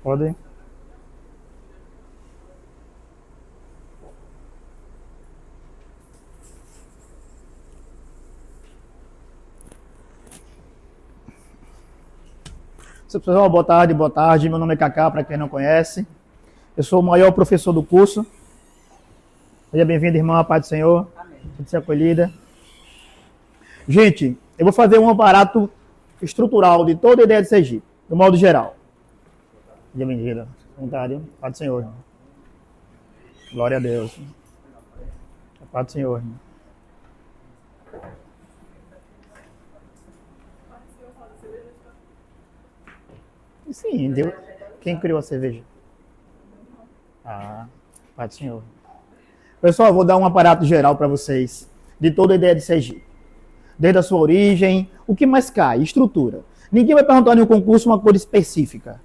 Pode. Pessoal, boa tarde, boa tarde. Meu nome é Cacá, para quem não conhece. Eu sou o maior professor do curso. Seja bem-vindo, irmão, a paz do Senhor. Amém. Ser acolhida. Gente, eu vou fazer um aparato estrutural de toda a ideia de Sergipe, do modo geral. Seja bem-vinda. Vontade, paz do Senhor, irmão. Glória a Deus. A paz do Senhor, irmão. Sim, Deus. Quem criou a cerveja? Paz do Senhor. Pessoal, eu vou dar um aparato geral para vocês de toda a ideia de Sergipe. Desde a sua origem, o que mais cai? Estrutura. Ninguém vai perguntar em um concurso uma coisa específica.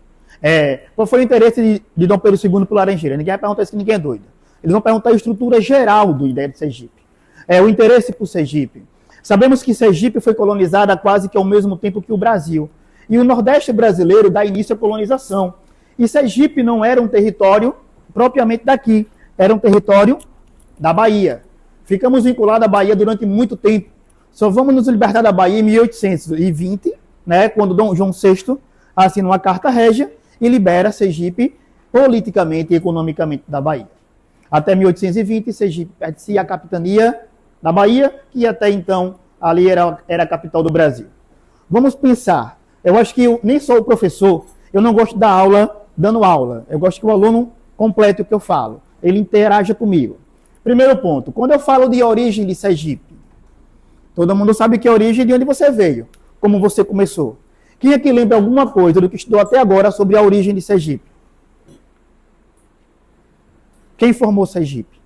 Qual foi o interesse de Dom Pedro II por Laranjeira? Ninguém vai perguntar isso, que ninguém é doido. Eles vão perguntar a estrutura geral da ideia de Sergipe. O interesse por Sergipe. Sabemos que Sergipe foi colonizada quase que ao mesmo tempo que o Brasil. E o Nordeste brasileiro dá início à colonização. E Sergipe não era um território propriamente daqui. Era um território da Bahia. Ficamos vinculados à Bahia durante muito tempo. Só vamos nos libertar da Bahia em 1820, né, quando Dom João VI assina uma carta régia e libera Sergipe politicamente e economicamente da Bahia. Até 1820, Sergipe pertencia à capitania da Bahia, que até então ali era a capital do Brasil. Vamos pensar. Eu acho que nem sou o professor, eu não gosto da aula dando aula. Eu gosto que o aluno complete o que eu falo. Ele interaja comigo. Primeiro ponto, quando eu falo de origem de Sergipe, todo mundo sabe que é a origem de onde você veio, como você começou. Quem aqui lembra alguma coisa do que estudou até agora sobre a origem de Sergipe? Quem formou Sergipe?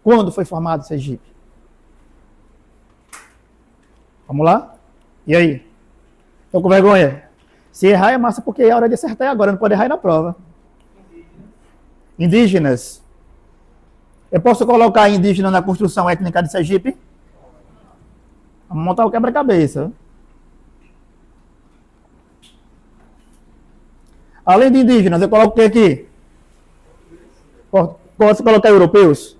Quando foi formado Sergipe? Vamos lá? E aí? Estou com vergonha? Se errar é massa, porque é hora de acertar agora, não pode errar na prova. Indígenas. Eu posso colocar indígena na construção étnica de Sergipe? Vamos montar o quebra-cabeça. Além de indígenas, eu coloco o que aqui? Posso colocar europeus?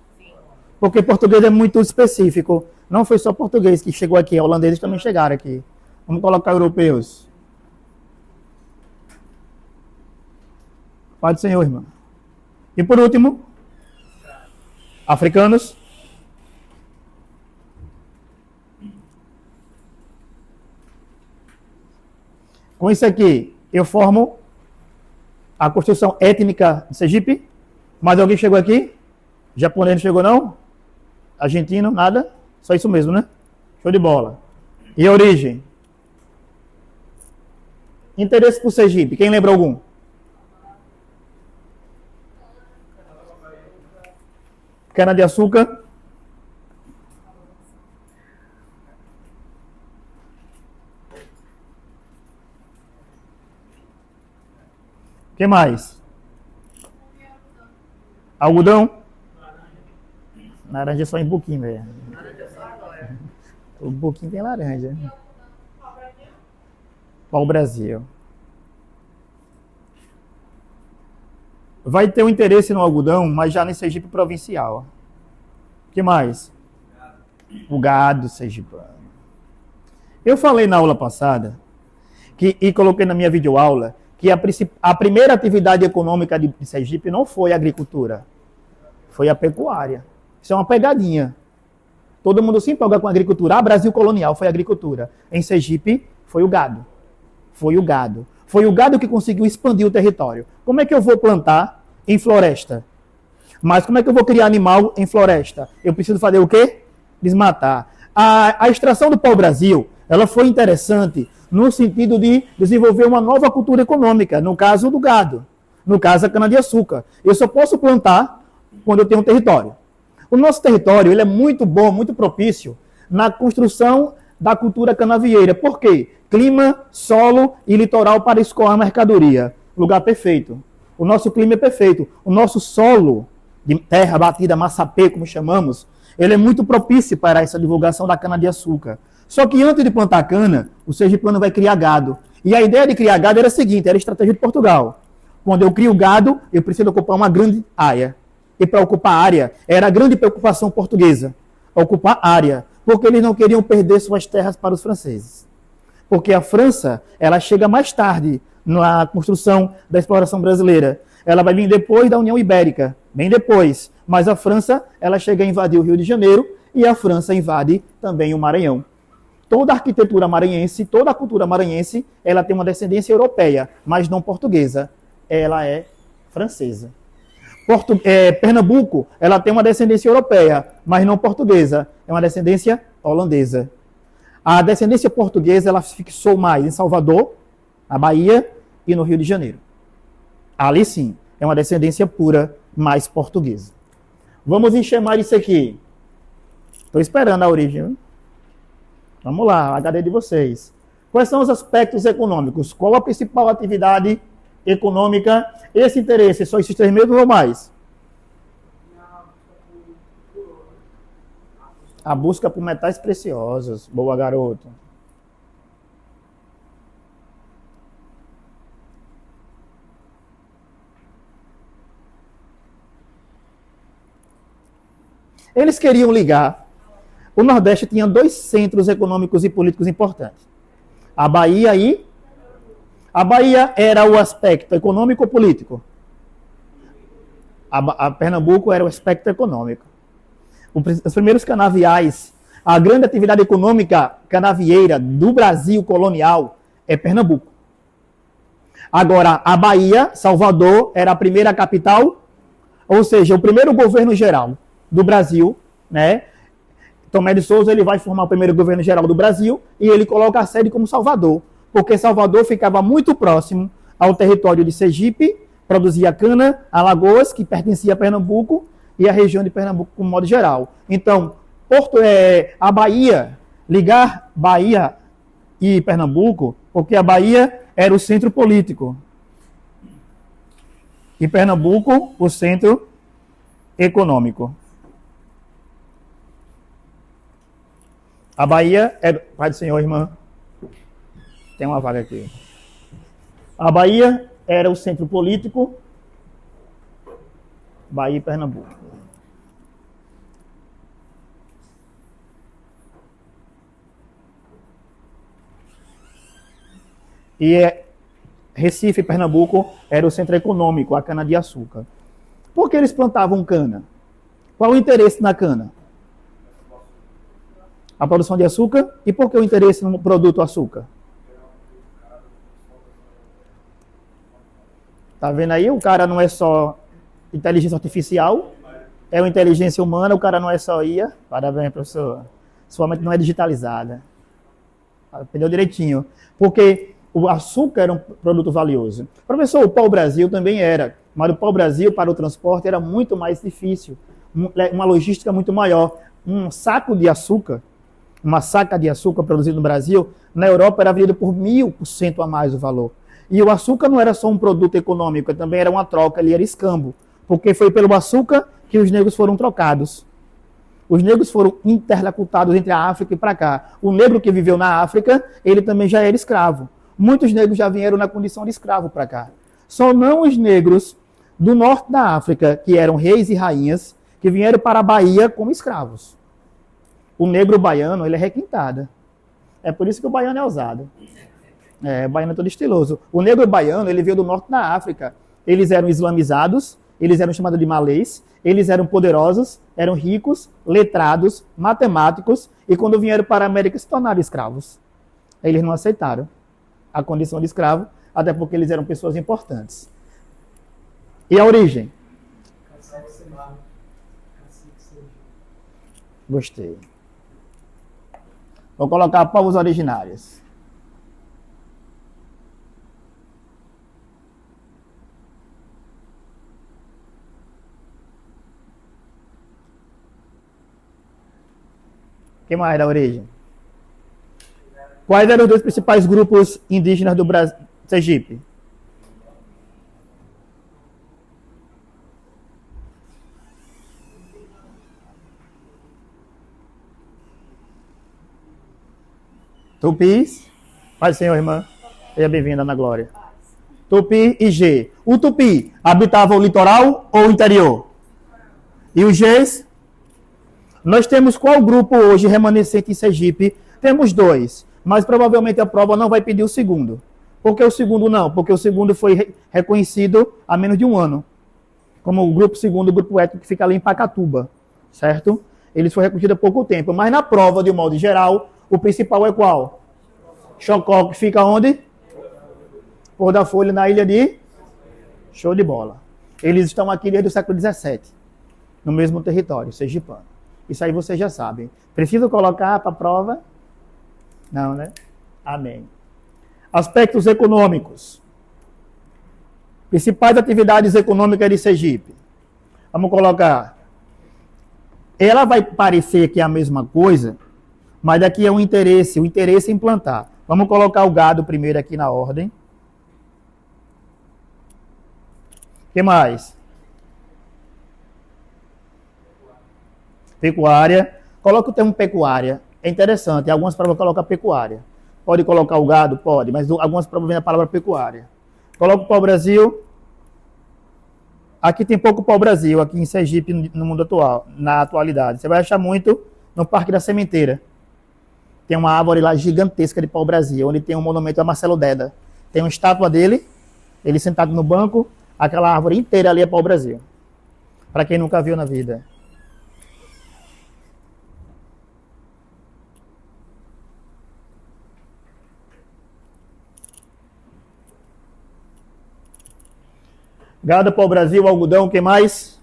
Porque português é muito específico. Não foi só português que chegou aqui, holandeses também chegaram aqui. Vamos colocar europeus. Pai do Senhor, irmão. E por último, africanos. Com isso aqui, eu formo a construção étnica de Sergipe. Mais alguém chegou aqui? Japonês não chegou, não? Argentino, nada? Só isso mesmo, né? Show de bola. E a origem? Interesse por Sergipe. Quem lembra algum? Cana-de-açúcar. O que mais? Algodão? Laranja só em Buquim, velho. O Buquim tem laranja. Pau-Brasil. Vai ter um interesse no algodão, mas já no Sergipe provincial. O que mais? O gado sergipano. Eu falei na aula passada, e coloquei na minha videoaula, que a primeira atividade econômica de Sergipe não foi a agricultura, foi a pecuária. Isso é uma pegadinha. Todo mundo se empolga com a agricultura. Brasil colonial foi a agricultura. Em Sergipe, foi o gado. Foi o gado. Foi o gado que conseguiu expandir o território. Como é que eu vou plantar em floresta? Mas como é que eu vou criar animal em floresta? Eu preciso fazer o quê? Desmatar. A extração do pau-brasil, ela foi interessante no sentido de desenvolver uma nova cultura econômica, no caso do gado, no caso a cana-de-açúcar. Eu só posso plantar quando eu tenho um território. O nosso território ele é muito bom, muito propício na construção da cultura canavieira. Por quê? Clima, solo e litoral para escoar mercadoria. Lugar perfeito. O nosso clima é perfeito. O nosso solo de terra batida, massapê, como chamamos, ele é muito propício para essa divulgação da cana-de-açúcar. Só que antes de plantar cana, o sergipano vai criar gado. E a ideia de criar gado era a seguinte, era a estratégia de Portugal. Quando eu crio gado, eu preciso ocupar uma grande área. E para ocupar área, era a grande preocupação portuguesa. Ocupar área. Porque eles não queriam perder suas terras para os franceses. Porque a França, ela chega mais tarde na construção da exploração brasileira. Ela vai vir depois da União Ibérica, bem depois. Mas a França, ela chega a invadir o Rio de Janeiro e a França invade também o Maranhão. Toda a arquitetura maranhense, toda a cultura maranhense, ela tem uma descendência europeia, mas não portuguesa. Ela é francesa. Pernambuco, ela tem uma descendência europeia, mas não portuguesa. É uma descendência holandesa. A descendência portuguesa, ela se fixou mais em Salvador, na Bahia e no Rio de Janeiro. Ali sim, é uma descendência pura, mais portuguesa. Vamos enxergar isso aqui. Estou esperando a origem. Hein? Vamos lá, a HD de vocês. Quais são os aspectos econômicos? Qual a principal atividade econômica? Esse interesse, só esses 3 meses ou mais? A busca por metais preciosos. Boa, garoto. Eles queriam ligar. O Nordeste tinha 2 centros econômicos e políticos importantes. A Bahia e... A Bahia era o aspecto econômico ou político? A Pernambuco era o aspecto econômico. Os primeiros canaviais, a grande atividade econômica canavieira do Brasil colonial é Pernambuco. Agora, a Bahia, Salvador, era a primeira capital, ou seja, o primeiro governo geral do Brasil, né? Tomé de Souza, ele vai formar o primeiro governo geral do Brasil e ele coloca a sede como Salvador, porque Salvador ficava muito próximo ao território de Sergipe, produzia cana, Alagoas, que pertencia a Pernambuco, e a região de Pernambuco, como modo geral. Então, a Bahia, ligar Bahia e Pernambuco, porque a Bahia era o centro político. E Pernambuco, o centro econômico. A Bahia é... Pai do Senhor, irmã. Tem uma vaga aqui. A Bahia era o centro político. Bahia e Pernambuco. E Recife e Pernambuco era o centro econômico, a cana-de-açúcar. Por que eles plantavam cana? Qual o interesse na cana? A produção de açúcar. E por que o interesse no produto açúcar? Tá vendo aí? O cara não é só inteligência artificial, é uma inteligência humana, o cara não é só IA. Parabéns, professor. Sua mente não é digitalizada. Entendeu direitinho. Porque o açúcar era um produto valioso. Professor, o pau-brasil também era. Mas o pau-brasil, para o transporte, era muito mais difícil. Uma logística muito maior. Um saco de açúcar, uma saca de açúcar produzido no Brasil, na Europa era vendido por 1000% a mais o valor. E o açúcar não era só um produto econômico, também era uma troca, ele era escambo. Porque foi pelo açúcar que os negros foram trocados. Os negros foram interlocutados entre a África e para cá. O negro que viveu na África, ele também já era escravo. Muitos negros já vieram na condição de escravo para cá. Só não os negros do norte da África, que eram reis e rainhas, que vieram para a Bahia como escravos. O negro baiano, ele é requintado. É por isso que o baiano é ousado. O baiano é todo estiloso. O negro baiano, ele veio do norte da África. Eles eram islamizados, eles eram chamados de malês, eles eram poderosos, eram ricos, letrados, matemáticos, e quando vieram para a América se tornaram escravos. Eles não aceitaram a condição de escravo, até porque eles eram pessoas importantes. E a origem? Gostei. Vou colocar povos originários. O que mais da origem? Quais eram os 2 principais grupos indígenas do Brasil, Sergipe? Tupis. Pai do Senhor, irmã. Seja bem-vinda, Ana Glória. Tupi e G. O Tupi habitava o litoral ou o interior? E os Gs? Nós temos qual grupo hoje remanescente em Sergipe? Temos 2, mas provavelmente a prova não vai pedir o segundo. Por que o segundo não? Porque o segundo foi reconhecido há menos de um ano. Como o grupo segundo, o grupo étnico que fica ali em Pacatuba, certo? Ele foi reconhecido há pouco tempo. Mas na prova, de um modo geral, o principal é qual? Chocó, que fica onde? Pôr da Folha, na ilha de... Show de bola. Eles estão aqui desde o século XVII, no mesmo território, sergipano. Isso aí vocês já sabem. Preciso colocar para a prova? Não, né? Amém. Aspectos econômicos. Principais atividades econômicas de Sergipe. Vamos colocar. Ela vai parecer que é a mesma coisa, mas daqui é o interesse em plantar. Vamos colocar o gado primeiro aqui na ordem. O que mais? Pecuária. Coloca o termo pecuária. É interessante. Algumas provas colocam pecuária. Pode colocar o gado? Pode. Mas algumas provas vêm a palavra pecuária. Coloca o pau-brasil. Aqui tem pouco pau-brasil, aqui em Sergipe, no mundo atual, na atualidade. Você vai achar muito no Parque da Sementeira. Tem uma árvore lá gigantesca de pau-brasil, onde tem um monumento a Marcelo Deda. Tem uma estátua dele, ele sentado no banco, aquela árvore inteira ali é pau-brasil. Para quem nunca viu na vida. Gado, pau-brasil, algodão, o que mais?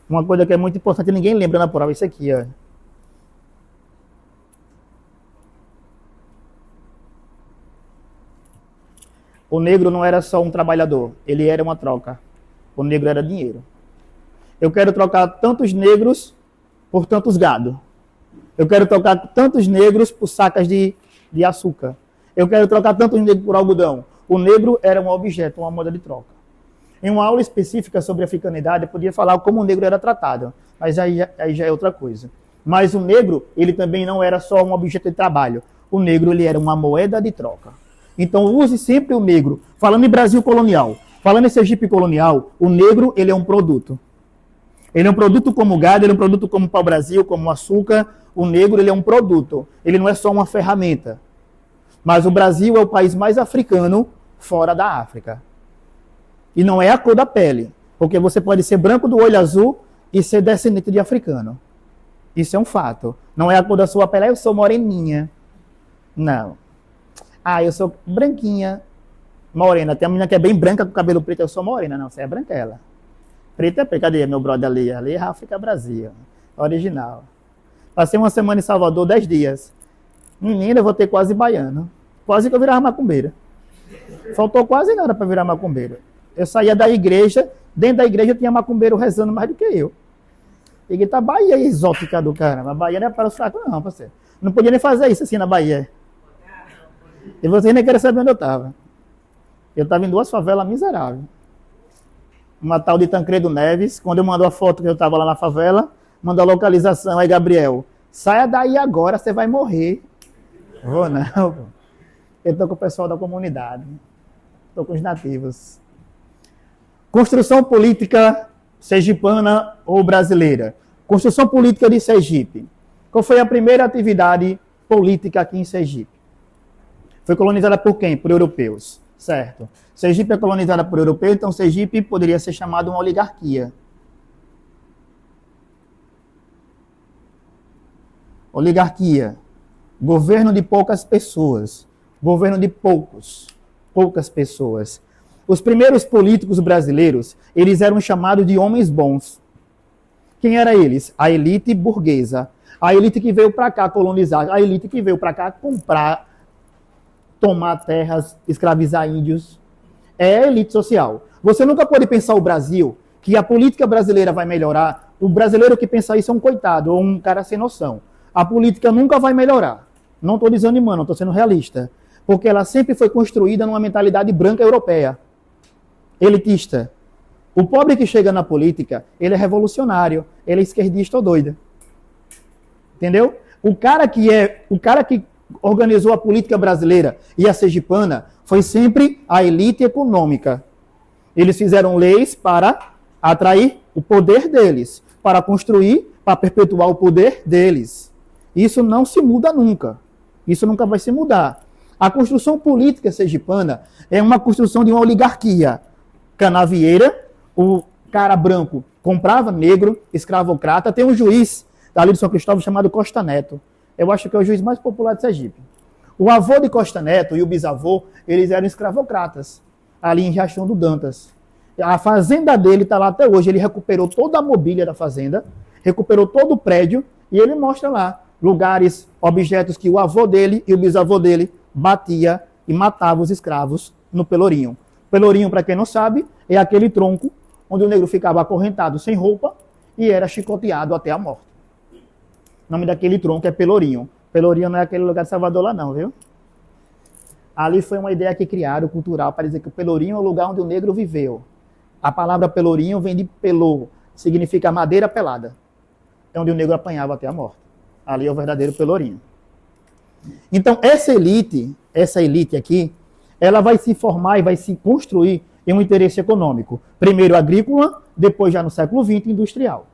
Uma coisa que é muito importante, ninguém lembra na prova, isso aqui, ó. O negro não era só um trabalhador, ele era uma troca. O negro era dinheiro. Eu quero trocar tantos negros por tantos gado. Eu quero trocar tantos negros por sacas de açúcar. Eu quero trocar tantos negros por algodão. O negro era um objeto, uma moeda de troca. Em uma aula específica sobre africanidade, eu podia falar como o negro era tratado, mas aí já é outra coisa. Mas o negro, ele também não era só um objeto de trabalho. O negro, ele era uma moeda de troca. Então, use sempre o negro. Falando em Brasil colonial, falando em Sergipe colonial, o negro, ele é um produto. Ele é um produto como gado, ele é um produto como pau-brasil, como açúcar. O negro, ele é um produto. Ele não é só uma ferramenta. Mas o Brasil é o país mais africano fora da África. E não é a cor da pele, porque você pode ser branco do olho azul e ser descendente de africano. Isso é um fato. Não é a cor da sua pele, eu sou moreninha. Não. Eu sou branquinha, morena. Tem uma menina que é bem branca com cabelo preto, eu sou morena. Não, você é branquela. Preta é preta. Cadê meu brother ali? Ali é África, Brasil. Original. Passei uma semana em Salvador, 10 dias. Menina, eu vou ter quase baiano. Quase que eu virava macumbeira. Faltou quase nada para virar macumbeiro. Eu saía da igreja, dentro da igreja tinha macumbeiro rezando mais do que eu. E tá Bahia exótica do caramba. A Bahia não é para os fracos, não, parceiro. Não podia nem fazer isso assim na Bahia. E vocês nem querem saber onde eu estava. Eu estava em 2 favelas miseráveis. Uma tal de Tancredo Neves, quando eu mando a foto que eu estava lá na favela, mando a localização, aí Gabriel, saia daí agora, você vai morrer. Vou não, pô. Eu estou com o pessoal da comunidade. Estou com os nativos. Construção política sergipana ou brasileira. Construção política de Sergipe. Qual foi a primeira atividade política aqui em Sergipe? Foi colonizada por quem? Por europeus. Certo. Sergipe é colonizada por europeus, então Sergipe poderia ser chamado uma oligarquia. Oligarquia. Governo de poucas pessoas. Governo de poucas pessoas. Os primeiros políticos brasileiros, eles eram chamados de homens bons. Quem eram eles? A elite burguesa. A elite que veio para cá colonizar. A elite que veio para cá comprar, tomar terras, escravizar índios. É a elite social. Você nunca pode pensar o Brasil, que a política brasileira vai melhorar. O brasileiro que pensa isso é um coitado, ou um cara sem noção. A política nunca vai melhorar. Não estou desanimando, estou sendo realista. Porque ela sempre foi construída numa mentalidade branca europeia, elitista. O pobre que chega na política, ele é revolucionário, ele é esquerdista ou doido. Entendeu? O cara que organizou a política brasileira e a sergipana foi sempre a elite econômica. Eles fizeram leis para atrair o poder deles, para construir, para perpetuar o poder deles. Isso não se muda nunca. Isso nunca vai se mudar. A construção política sergipana é uma construção de uma oligarquia canavieira. O cara branco comprava negro, escravocrata. Tem um juiz ali de São Cristóvão chamado Costa Neto. Eu acho que é o juiz mais popular de Sergipe. O avô de Costa Neto e o bisavô, eles eram escravocratas, ali em Riachão do Dantas. A fazenda dele está lá até hoje. Ele recuperou toda a mobília da fazenda, recuperou todo o prédio, e ele mostra lá lugares, objetos que o avô dele e o bisavô dele batia e matava os escravos no Pelourinho. Pelourinho, para quem não sabe, é aquele tronco onde o negro ficava acorrentado sem roupa e era chicoteado até a morte. O nome daquele tronco é Pelourinho. Pelourinho não é aquele lugar de Salvador lá não, viu? Ali foi uma ideia que criaram, cultural, para dizer que o Pelourinho é o lugar onde o negro viveu. A palavra Pelourinho vem de pelô, significa madeira pelada. É onde o negro apanhava até a morte. Ali é o verdadeiro Pelourinho. Então, essa elite aqui, ela vai se formar e vai se construir em um interesse econômico. Primeiro agrícola, depois já no século XX, industrial.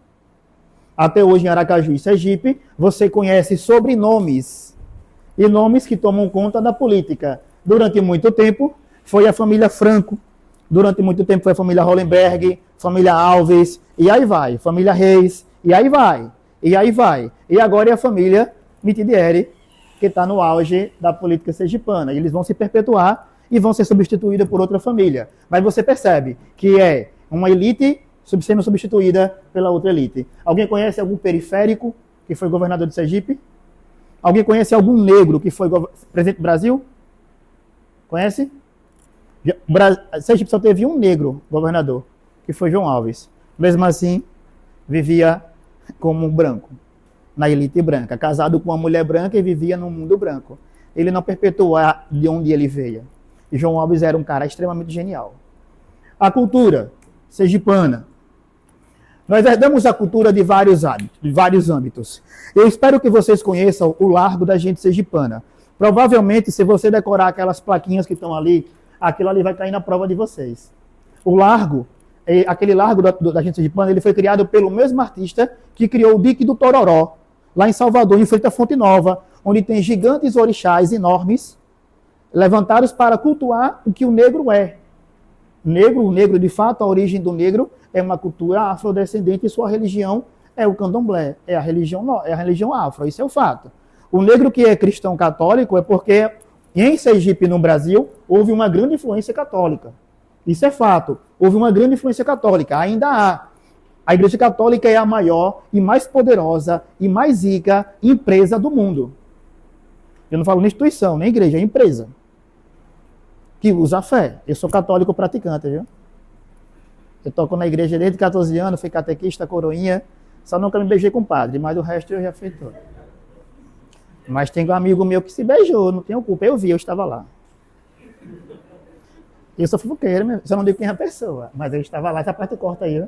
Até hoje em Aracaju e Sergipe, você conhece sobrenomes e nomes que tomam conta da política. Durante muito tempo, foi a família Franco. Durante muito tempo foi a família Hollenberg, família Alves, e aí vai. Família Reis, e aí vai. E aí vai. E agora é a família Mitidieri, que está no auge da política sergipana. Eles vão se perpetuar e vão ser substituídos por outra família. Mas você percebe que é uma elite sendo substituída pela outra elite. Alguém conhece algum periférico que foi governador de Sergipe? Alguém conhece algum negro que foi presidente do Brasil? Conhece? Sergipe só teve um negro governador, que foi João Alves. Mesmo assim, vivia como um branco, na elite branca, casado com uma mulher branca e vivia no mundo branco. Ele não perpetuou de onde ele veio. E João Alves era um cara extremamente genial. A cultura sergipana. Nós herdamos a cultura de vários âmbitos. Eu espero que vocês conheçam o Largo da Gente Sergipana. Provavelmente, se você decorar aquelas plaquinhas que estão ali, aquilo ali vai cair na prova de vocês. O Largo, aquele Largo da Gente Sergipana, ele foi criado pelo mesmo artista que criou o Dique do Tororó, lá em Salvador, em frente à Fonte Nova, onde tem gigantes orixás enormes, levantados para cultuar o que o negro é. O negro, de fato, a origem do negro é uma cultura afrodescendente e sua religião é o candomblé, é a religião afro, isso é o fato. O negro que é cristão católico é porque em Sergipe, no Brasil, houve uma grande influência católica. Isso é fato. Houve uma grande influência católica, ainda há. A Igreja Católica é a maior e mais poderosa e mais rica empresa do mundo. Eu não falo nem instituição, nem igreja, é empresa. Que usa a fé. Eu sou católico praticante, viu? Eu toco na igreja desde 14 anos, fui catequista, coroinha, só nunca me beijei com o padre, mas o resto eu já fiz tudo. Mas tem um amigo meu que se beijou, não tenho culpa, eu vi, eu estava lá. Eu sou fofoqueiro, só não digo quem é a pessoa, mas eu estava lá, essa parte corta aí, ó.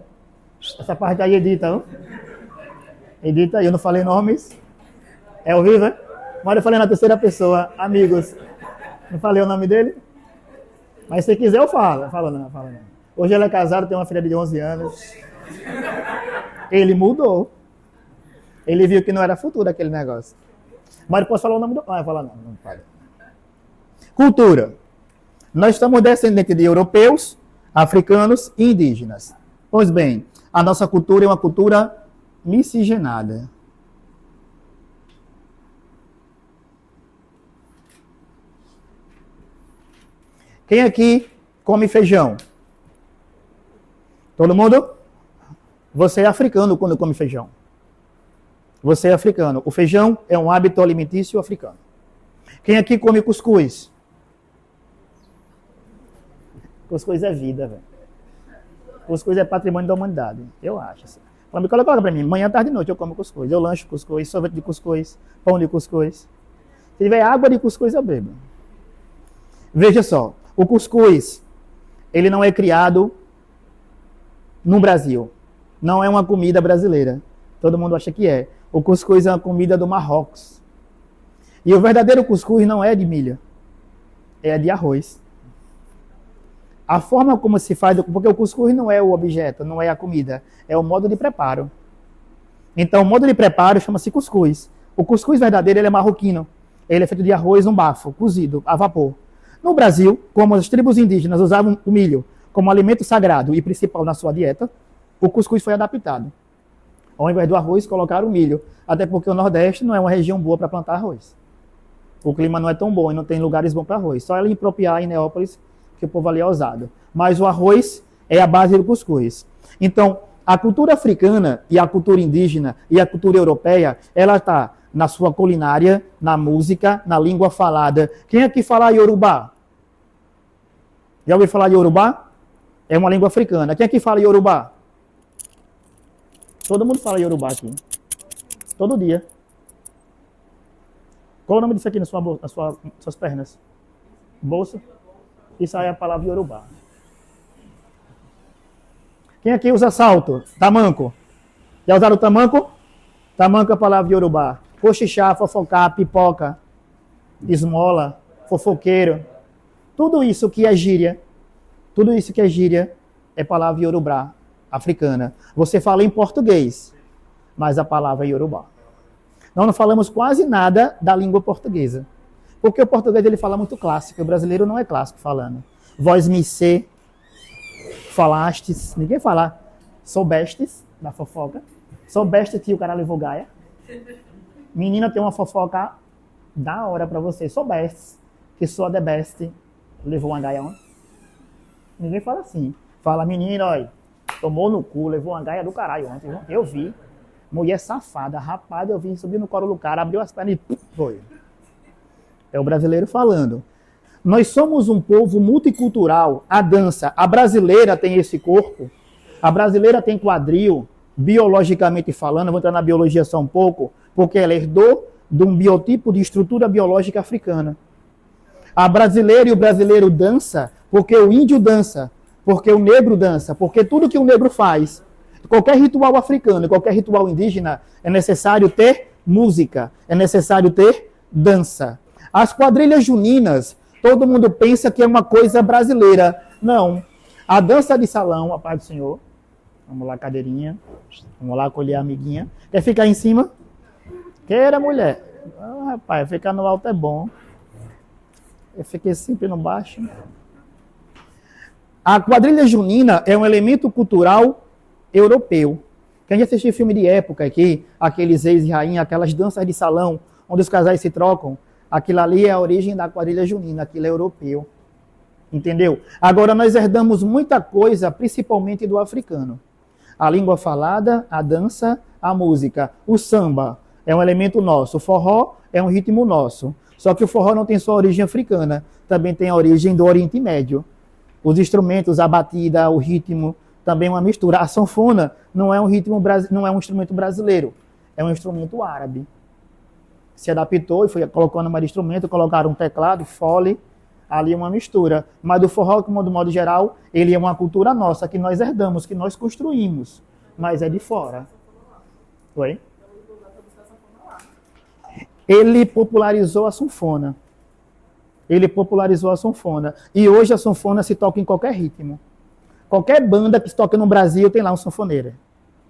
Essa parte aí edita, ó. Edita aí, eu não falei nomes. É ao vivo, é? Mas eu falei na terceira pessoa, amigos. Não falei o nome dele? Mas se quiser eu falo. Fala não. Hoje ele é casado, tem uma filha de 11 anos. Ele mudou. Ele viu que não era futuro aquele negócio. Mas depois falar o nome do... Ah, fala não pode. Cultura. Nós estamos descendentes de europeus, africanos e indígenas. Pois bem, a nossa cultura é uma cultura miscigenada. Quem aqui come feijão? Todo mundo? Você é africano quando come feijão. Você é africano. O feijão é um hábito alimentício africano. Quem aqui come cuscuz? Cuscuz é vida, velho. Cuscuz é patrimônio da humanidade. Eu acho. Assim. Coloca pra mim. Manhã, tarde e noite eu como cuscuz. Eu lancho cuscuz, sorvete de cuscuz, pão de cuscuz. Se tiver água de cuscuz, eu bebo. Veja só. O cuscuz, ele não é criado no Brasil. Não é uma comida brasileira. Todo mundo acha que é. O cuscuz é uma comida do Marrocos. E o verdadeiro cuscuz não é de milho, é de arroz. A forma como se faz, porque o cuscuz não é o objeto, não é a comida, é o modo de preparo. Então, o modo de preparo chama-se cuscuz. O cuscuz verdadeiro ele é marroquino. Ele é feito de arroz no bafo, cozido, a vapor. No Brasil, como as tribos indígenas usavam o milho como alimento sagrado e principal na sua dieta, o cuscuz foi adaptado. Ao invés do arroz, colocaram o milho. Até porque o Nordeste não é uma região boa para plantar arroz. O clima não é tão bom e não tem lugares bons para arroz. Só ali em Propiá, em Neópolis, que o povo ali é ousado. Mas o arroz é a base do cuscuz. Então, a cultura africana e a cultura indígena e a cultura europeia, ela está na sua culinária, na música, na língua falada. Quem aqui fala Yorubá? Já ouviu falar Yorubá? É uma língua africana. Quem aqui fala Yorubá? Todo mundo fala Yorubá aqui. Todo dia. Qual o nome disso aqui nas suas pernas? Bolsa? Isso aí é a palavra Yorubá. Quem aqui usa salto? Tamanco. Já usaram o tamanco? Tamanco é a palavra Yorubá. Cochichar, fofocar, pipoca, esmola, fofoqueiro. Tudo isso que é gíria, é palavra Yorubá, africana. Você fala em português, mas a palavra é Yorubá. Nós não falamos quase nada da língua portuguesa. Porque o português ele fala muito clássico, o brasileiro não é clássico falando. Vós me ser, falastes, ninguém fala soubestes, da fofoca. Soubeste que o cara levou gaia. Menina, tem uma fofoca da hora pra você. Soubeste que sua the best levou uma gaia ontem. Ninguém fala assim. Fala, menina, olha, tomou no cu, levou uma gaia do caralho ontem. Eu vi. Mulher safada, rapaz, eu vi subir no colo do cara, abriu as pernas e foi. É o brasileiro falando. Nós somos um povo multicultural. A dança, a brasileira tem esse corpo, a brasileira tem quadril, biologicamente falando, eu vou entrar na biologia só um pouco, porque ela herdou de um biotipo de estrutura biológica africana. A brasileira e o brasileiro dança porque o índio dança, porque o negro dança, porque tudo que o negro faz, qualquer ritual africano, qualquer ritual indígena, é necessário ter música, é necessário ter dança. As quadrilhas juninas, todo mundo pensa que é uma coisa brasileira. Não. A dança de salão, a paz do Senhor. Vamos lá, cadeirinha. Vamos lá acolher a amiguinha. Quer ficar em cima? Queira, mulher. Ah, rapaz, ficar no alto é bom. Eu fiquei sempre no baixo. A quadrilha junina é um elemento cultural europeu. Quem já assistiu filme de época aqui, aqueles reis e rainhas, aquelas danças de salão, onde os casais se trocam, aquilo ali é a origem da quadrilha junina, aquilo é europeu. Entendeu? Agora nós herdamos muita coisa, principalmente do africano. A língua falada, a dança, a música. O samba é um elemento nosso. O forró é um ritmo nosso. Só que o forró não tem só origem africana, também tem a origem do Oriente Médio. Os instrumentos, a batida, o ritmo, também uma mistura. A sanfona não é um instrumento brasileiro, é um instrumento árabe. Se adaptou e foi colocando mais instrumento, colocaram um teclado, fole, ali uma mistura. Mas do forró, como do modo geral, ele é uma cultura nossa, que nós herdamos, que nós construímos, mas é de fora. Oi? Ele popularizou a sanfona. E hoje a sanfona se toca em qualquer ritmo. Qualquer banda que se toca no Brasil tem lá um sanfoneiro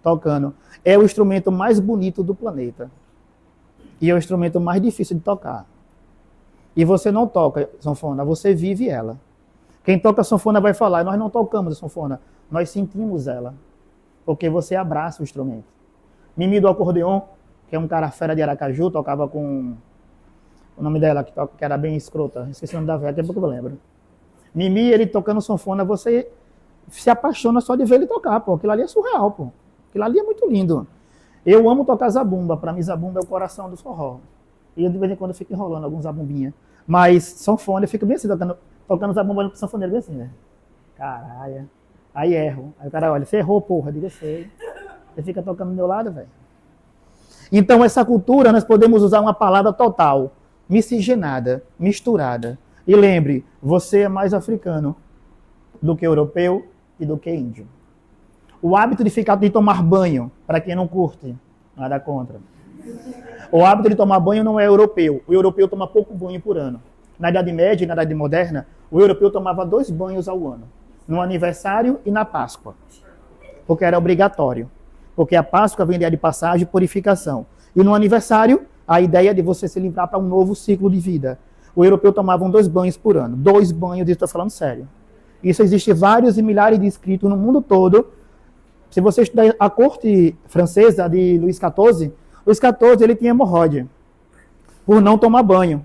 tocando. É o instrumento mais bonito do planeta. E é o instrumento mais difícil de tocar. E você não toca sanfona, você vive ela. Quem toca sanfona vai falar, nós não tocamos a sanfona, nós sentimos ela. Porque você abraça o instrumento. Mimi do acordeon, que é um cara fera de Aracaju, tocava com o nome dela, que era bem escrota. Esqueci o nome da velha, até pouco eu lembro. Mimi, ele tocando sanfona, você se apaixona só de ver ele tocar, pô. Aquilo ali é surreal, pô. Aquilo ali é muito lindo. Eu amo tocar zabumba. Para mim, zabumba é o coração do forró. E eu, de vez em quando, fico enrolando alguns zabumbinha. Mas sanfona, eu fico bem assim, tocando zabumba olhando pro sanfoneiro, bem assim, né? Caralho. Aí erro. Aí o cara olha, você errou, porra. Eu digo, sei. Você fica tocando do meu lado, velho. Então, essa cultura, nós podemos usar uma palavra total. Miscigenada, misturada. E lembre, você é mais africano do que europeu e do que índio. O hábito de tomar banho, para quem não curte, nada contra. O hábito de tomar banho não é europeu. O europeu toma pouco banho por ano. Na Idade Média e na Idade Moderna, o europeu tomava 2 banhos ao ano. No aniversário e na Páscoa. Porque era obrigatório. Porque a Páscoa vem de passagem e purificação. E no aniversário, a ideia é de você se livrar para um novo ciclo de vida. O europeu tomava 2 banhos por ano. 2 banhos, estou falando sério. Isso existe vários e milhares de escritos no mundo todo. Se você estudar a corte francesa de Luís XIV, Luís XIV ele tinha hemorroide por não tomar banho.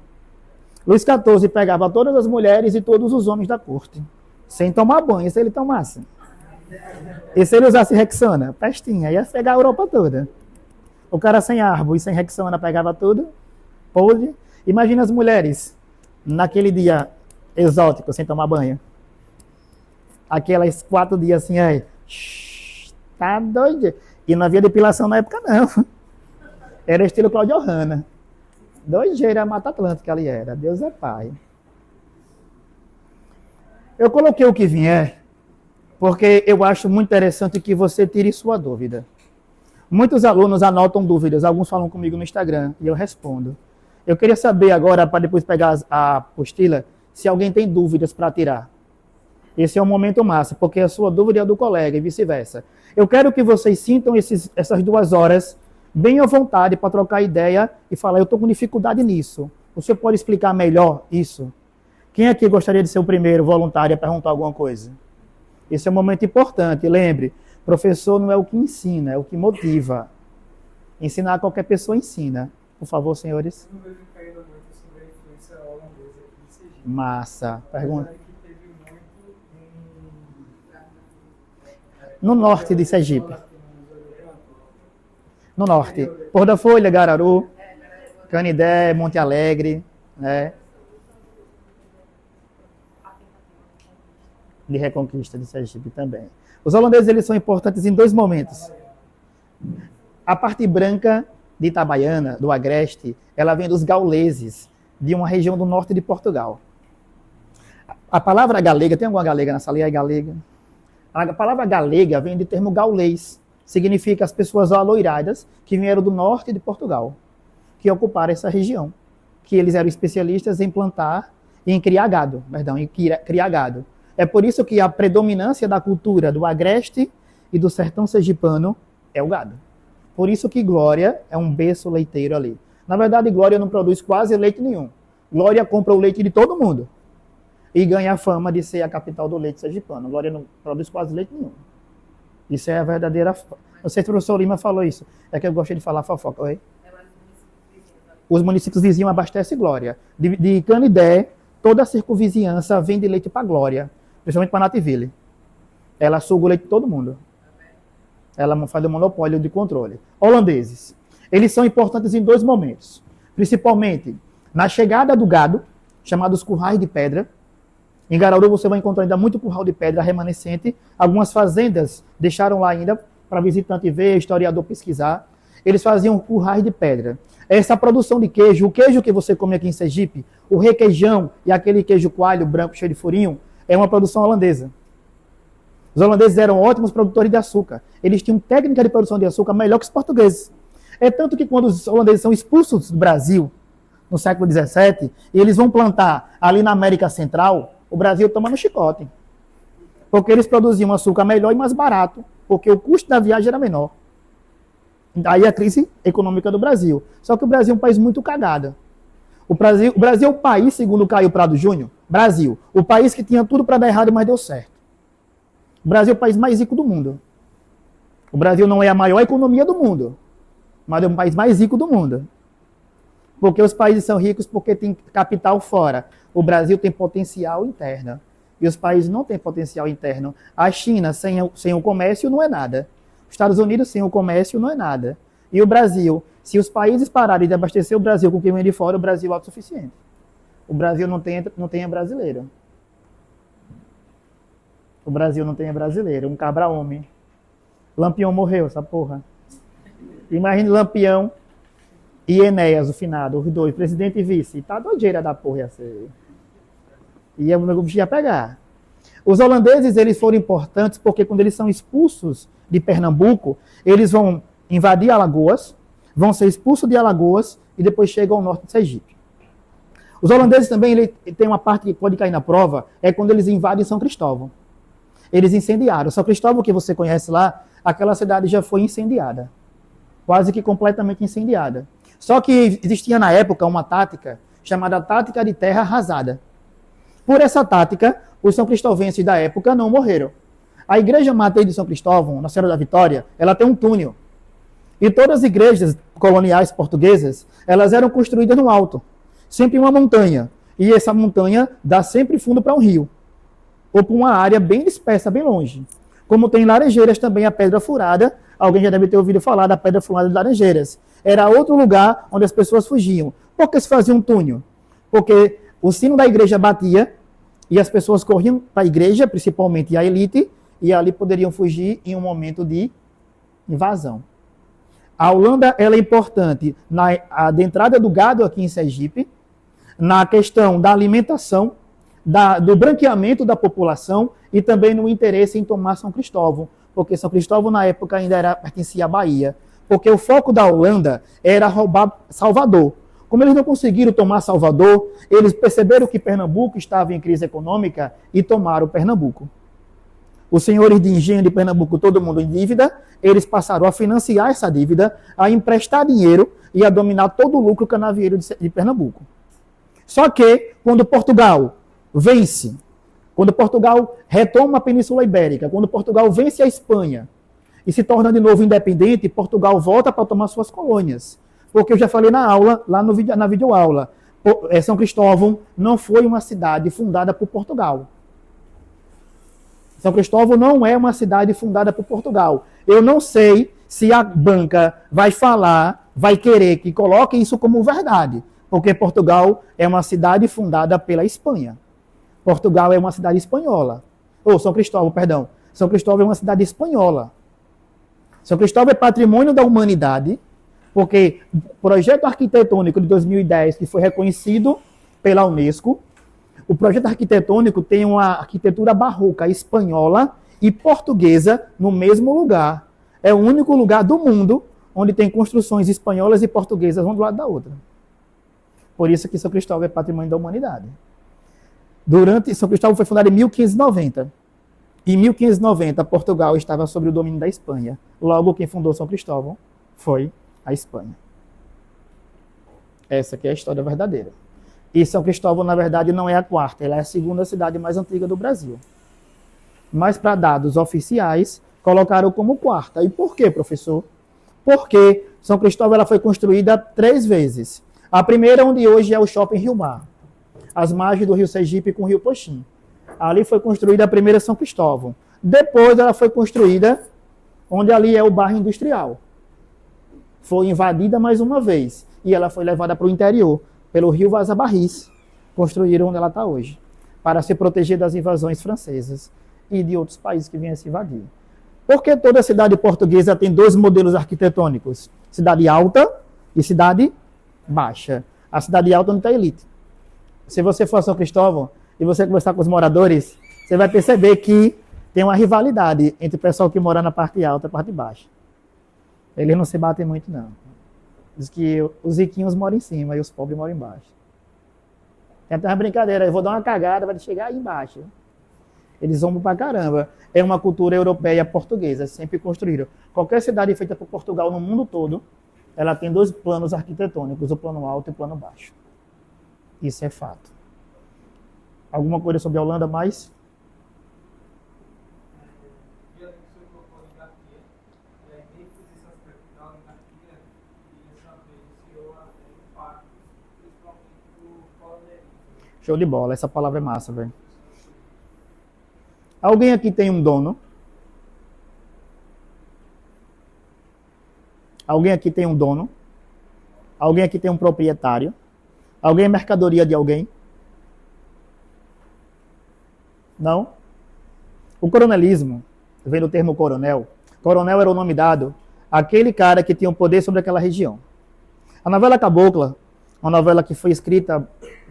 Luís XIV pegava todas as mulheres e todos os homens da corte, sem tomar banho, se ele tomasse. E se ele usasse Rexona? Pestinha, ia pegar a Europa toda. O cara sem árvore e sem Rexona pegava tudo, pôde. Imagina as mulheres, naquele dia exótico, sem tomar banho. Aquelas 4 dias assim, aí, tá doido. E não havia depilação na época, não. Era estilo Cláudio Hanna. Doideira, a Mata Atlântica ali era. Deus é Pai. Eu coloquei o que vier, porque eu acho muito interessante que você tire sua dúvida. Muitos alunos anotam dúvidas, alguns falam comigo no Instagram, e eu respondo. Eu queria saber agora, para depois pegar a apostila, se alguém tem dúvidas para tirar. Esse é o momento massa, porque a sua dúvida é do colega e vice-versa. Eu quero que vocês sintam essas 2 horas bem à vontade para trocar ideia e falar, eu estou com dificuldade nisso. O senhor pode explicar melhor isso? Quem aqui gostaria de ser o primeiro voluntário a perguntar alguma coisa? Esse é um momento importante. Lembre, professor não é o que ensina, é o que motiva. Ensinar qualquer pessoa ensina. Por favor, senhores. Eu não vejo caindo muito sobre a influência holandesa aqui em Sergipe. Massa. Pergunta. Que teve muito No norte de Sergipe. No norte. Porto da Folha, Gararu, Canidé, Monte Alegre, né? De Reconquista de Sergipe também. Os holandeses eles são importantes em 2 momentos. A parte branca de Itabaiana, do Agreste, ela vem dos gauleses, de uma região do norte de Portugal. A palavra galega, tem alguma galega nessa lei? Galega? A palavra galega vem do termo gaulês. Significa as pessoas aloiradas que vieram do norte de Portugal, que ocuparam essa região, que eles eram especialistas em plantar e em criar gado, É por isso que a predominância da cultura do Agreste e do sertão sergipano é o gado. Por isso que Glória é um berço leiteiro ali. Na verdade, Glória não produz quase leite nenhum. Glória compra o leite de todo mundo e ganha a fama de ser a capital do leite sergipano. Glória não produz quase leite nenhum. Isso é a verdadeira... Não sei se o professor Lima falou isso. É que eu gostei de falar fofoca. Oi? Os municípios vizinhos abastecem Glória. De Canidé, toda a circunvizinhança vende leite para Glória. Principalmente para Nativille. Ela suga o leite de todo mundo. Ela faz o monopólio de controle. Holandeses. Eles são importantes em 2 momentos. Principalmente na chegada do gado, chamados currais de pedra. Em Gararu você vai encontrar ainda muito curral de pedra remanescente. Algumas fazendas deixaram lá ainda para visitante ver, historiador pesquisar. Eles faziam currais de pedra. Essa produção de queijo, o queijo que você come aqui em Sergipe, o requeijão e aquele queijo coalho branco cheio de furinho, é uma produção holandesa. Os holandeses eram ótimos produtores de açúcar. Eles tinham técnica de produção de açúcar melhor que os portugueses. É tanto que quando os holandeses são expulsos do Brasil, no século XVII, e eles vão plantar ali na América Central, o Brasil toma no chicote. Porque eles produziam açúcar melhor e mais barato, porque o custo da viagem era menor. Daí a crise econômica do Brasil. Só que o Brasil é um país muito cagado. O Brasil é o país, segundo o Caio Prado Júnior, Brasil, o país que tinha tudo para dar errado, mas deu certo. O Brasil é o país mais rico do mundo. O Brasil não é a maior economia do mundo, mas é o país mais rico do mundo. Porque os países são ricos porque tem capital fora. O Brasil tem potencial interno. E os países não têm potencial interno. A China, sem o comércio, não é nada. Os Estados Unidos, sem o comércio, não é nada. E o Brasil, se os países pararem de abastecer o Brasil com o que vem de fora, o Brasil é autossuficiente. O Brasil não tem brasileiro. O Brasil não tem brasileiro. Um cabra homem. Lampião morreu, essa porra. Imagina Lampião e Enéas, o finado, os 2, presidente e vice. Tá doideira da porra ia ser. E o bicho ia pegar. Os holandeses, eles foram importantes porque quando eles são expulsos de Pernambuco, eles vão invadir Alagoas, vão ser expulsos de Alagoas e depois chegam ao norte de Sergipe. Os holandeses também tem uma parte que pode cair na prova, é quando eles invadem São Cristóvão. Eles incendiaram. São Cristóvão, que você conhece lá, aquela cidade já foi incendiada. Quase que completamente incendiada. Só que existia na época uma tática chamada tática de terra arrasada. Por essa tática, os são cristovenses da época não morreram. A igreja matriz de São Cristóvão, na Senhora da Vitória, ela tem um túnel. E todas as igrejas coloniais portuguesas, elas eram construídas no alto. Sempre uma montanha. E essa montanha dá sempre fundo para um rio. Ou para uma área bem dispersa, bem longe. Como tem Laranjeiras também, a Pedra Furada. Alguém já deve ter ouvido falar da Pedra Furada de Laranjeiras. Era outro lugar onde as pessoas fugiam. Por que se fazia um túnel? Porque o sino da igreja batia e as pessoas corriam para a igreja, principalmente a elite, e ali poderiam fugir em um momento de invasão. A Holanda ela é importante na adentrada do gado aqui em Sergipe, na questão da alimentação, do branqueamento da população e também no interesse em tomar São Cristóvão, porque São Cristóvão na época ainda pertencia à Bahia, porque o foco da Holanda era roubar Salvador. Como eles não conseguiram tomar Salvador, eles perceberam que Pernambuco estava em crise econômica e tomaram Pernambuco. Os senhores de engenho de Pernambuco, todo mundo em dívida, eles passaram a financiar essa dívida, a emprestar dinheiro e a dominar todo o lucro canavieiro de Pernambuco. Só que, quando Portugal vence, quando Portugal retoma a Península Ibérica, quando Portugal vence a Espanha e se torna de novo independente, Portugal volta para tomar suas colônias. Porque eu já falei na aula, lá na videoaula, São Cristóvão não foi uma cidade fundada por Portugal. São Cristóvão não é uma cidade fundada por Portugal. Eu não sei se a banca vai falar, vai querer que coloque isso como verdade, porque Portugal é uma cidade fundada pela Espanha. Portugal é uma cidade espanhola. São Cristóvão, perdão. São Cristóvão é uma cidade espanhola. São Cristóvão é patrimônio da humanidade, porque o projeto arquitetônico de 2010, que foi reconhecido pela Unesco, o projeto arquitetônico tem uma arquitetura barroca espanhola e portuguesa no mesmo lugar. É o único lugar do mundo onde tem construções espanholas e portuguesas uma do lado da outra. Por isso que São Cristóvão é patrimônio da humanidade. São Cristóvão foi fundado em 1590. Em 1590, Portugal estava sob o domínio da Espanha. Logo, quem fundou São Cristóvão foi a Espanha. Essa aqui é a história verdadeira. E São Cristóvão, na verdade, não é a quarta, ela é a segunda cidade mais antiga do Brasil. Mas, para dados oficiais, colocaram como quarta. E por quê, professor? Porque São Cristóvão ela foi construída 3 vezes. A primeira, onde hoje é o Shopping Rio Mar, as margens do Rio Sergipe com o Rio Poxim. Ali foi construída a primeira São Cristóvão. Depois ela foi construída onde ali é o bairro industrial. Foi invadida mais uma vez. E ela foi levada para o interior, pelo rio Vaza Barris. Construíram onde ela está hoje, para se proteger das invasões francesas e de outros países que vinham se invadir. Porque toda cidade portuguesa tem 2 modelos arquitetônicos. Cidade alta e cidade baixa. A cidade alta não tem elite. Se você for a São Cristóvão e você conversar com os moradores, você vai perceber que tem uma rivalidade entre o pessoal que mora na parte alta e a parte baixa. Eles não se batem muito, não. Diz que os riquinhos moram em cima e os pobres moram embaixo. Tem até uma brincadeira, eu vou dar uma cagada, vai chegar aí embaixo. Eles zombam pra caramba. É uma cultura europeia portuguesa, sempre construíram. Qualquer cidade feita por Portugal no mundo todo, ela tem 2 planos arquitetônicos, o plano alto e o plano baixo. Isso é fato. Alguma coisa sobre a Holanda mais? Show de bola, essa palavra é massa, velho. Alguém aqui tem um dono? Alguém aqui tem um dono? Alguém aqui tem um proprietário? Alguém é mercadoria de alguém? Não? O coronelismo, vem do termo coronel. Coronel era o nome dado àquele cara que tinha o poder sobre aquela região. A novela Cabocla, uma novela que foi escrita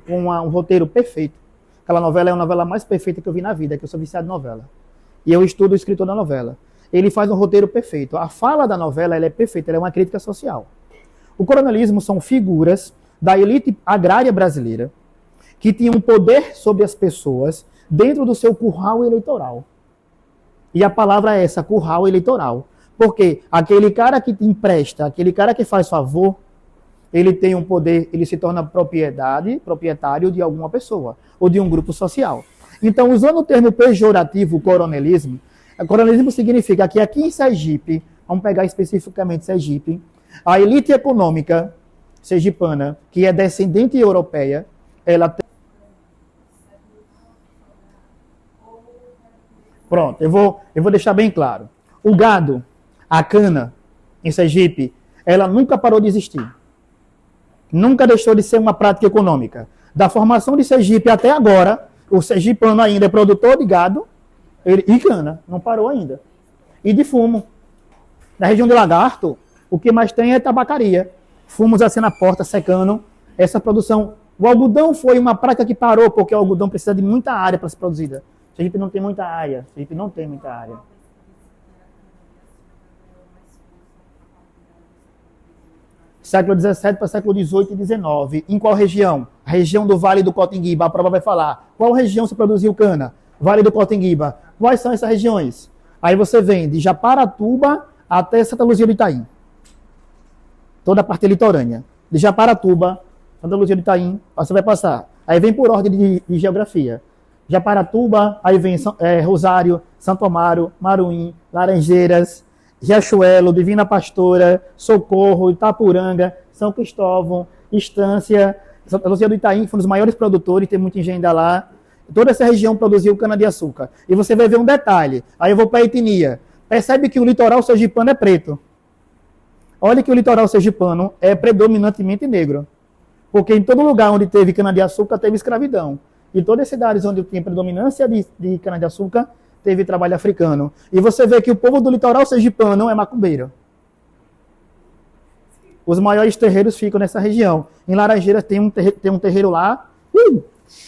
com um roteiro perfeito. Aquela novela é a novela mais perfeita que eu vi na vida, que eu sou viciado em novela. E eu estudo o escritor da novela. Ele faz um roteiro perfeito. A fala da novela ela é perfeita, ela é uma crítica social. O coronelismo são figuras da elite agrária brasileira que tinham poder sobre as pessoas dentro do seu curral eleitoral. E a palavra é essa, curral eleitoral. Porque aquele cara que te empresta, aquele cara que faz favor, ele tem um poder, ele se torna proprietário de alguma pessoa ou de um grupo social. Então, usando o termo pejorativo, coronelismo significa que aqui em Sergipe, vamos pegar especificamente Sergipe, a elite econômica sergipana, que é descendente europeia, ela tem... Pronto, eu vou deixar bem claro. O gado, a cana, em Sergipe, ela nunca parou de existir. Nunca deixou de ser uma prática econômica. Da formação de Sergipe até agora, o sergipano ainda é produtor de gado e cana, não parou ainda. E de fumo. Na região de Lagarto, o que mais tem é tabacaria. Fumos assim na porta, secando essa produção. O algodão foi uma prática que parou, porque o algodão precisa de muita área para ser produzida. Sergipe não tem muita área. Sergipe não tem muita área. Século XVII para século XVIII e XIX. Em qual região? A região do Vale do Cotinguiba. A prova vai falar. Qual região se produziu cana? Vale do Cotinguiba. Quais são essas regiões? Aí você vem de Japaratuba até Santa Luzia do Itaim. Toda a parte litorânea. De Japaratuba, Santa Luzia do Itaim, você vai passar. Aí vem por ordem de geografia. Japaratuba, aí vem Rosário, Santo Amaro, Maruim, Laranjeiras, Riachuelo, Divina Pastora, Socorro, Itapuranga, São Cristóvão, Estância, Santa Luzia do Itaim, que foram os maiores produtores, tem muita engenho lá. Toda essa região produziu cana-de-açúcar. E você vai ver um detalhe. Aí eu vou para a etnia. Percebe que o litoral sergipano é preto. Olha que o litoral sergipano é predominantemente negro. Porque em todo lugar onde teve cana-de-açúcar, teve escravidão. E todas as cidades onde tinha predominância de cana-de-açúcar, teve trabalho africano. E você vê que o povo do litoral sergipano é macumbeiro. Os maiores terreiros ficam nessa região. Em Laranjeiras tem um terreiro lá,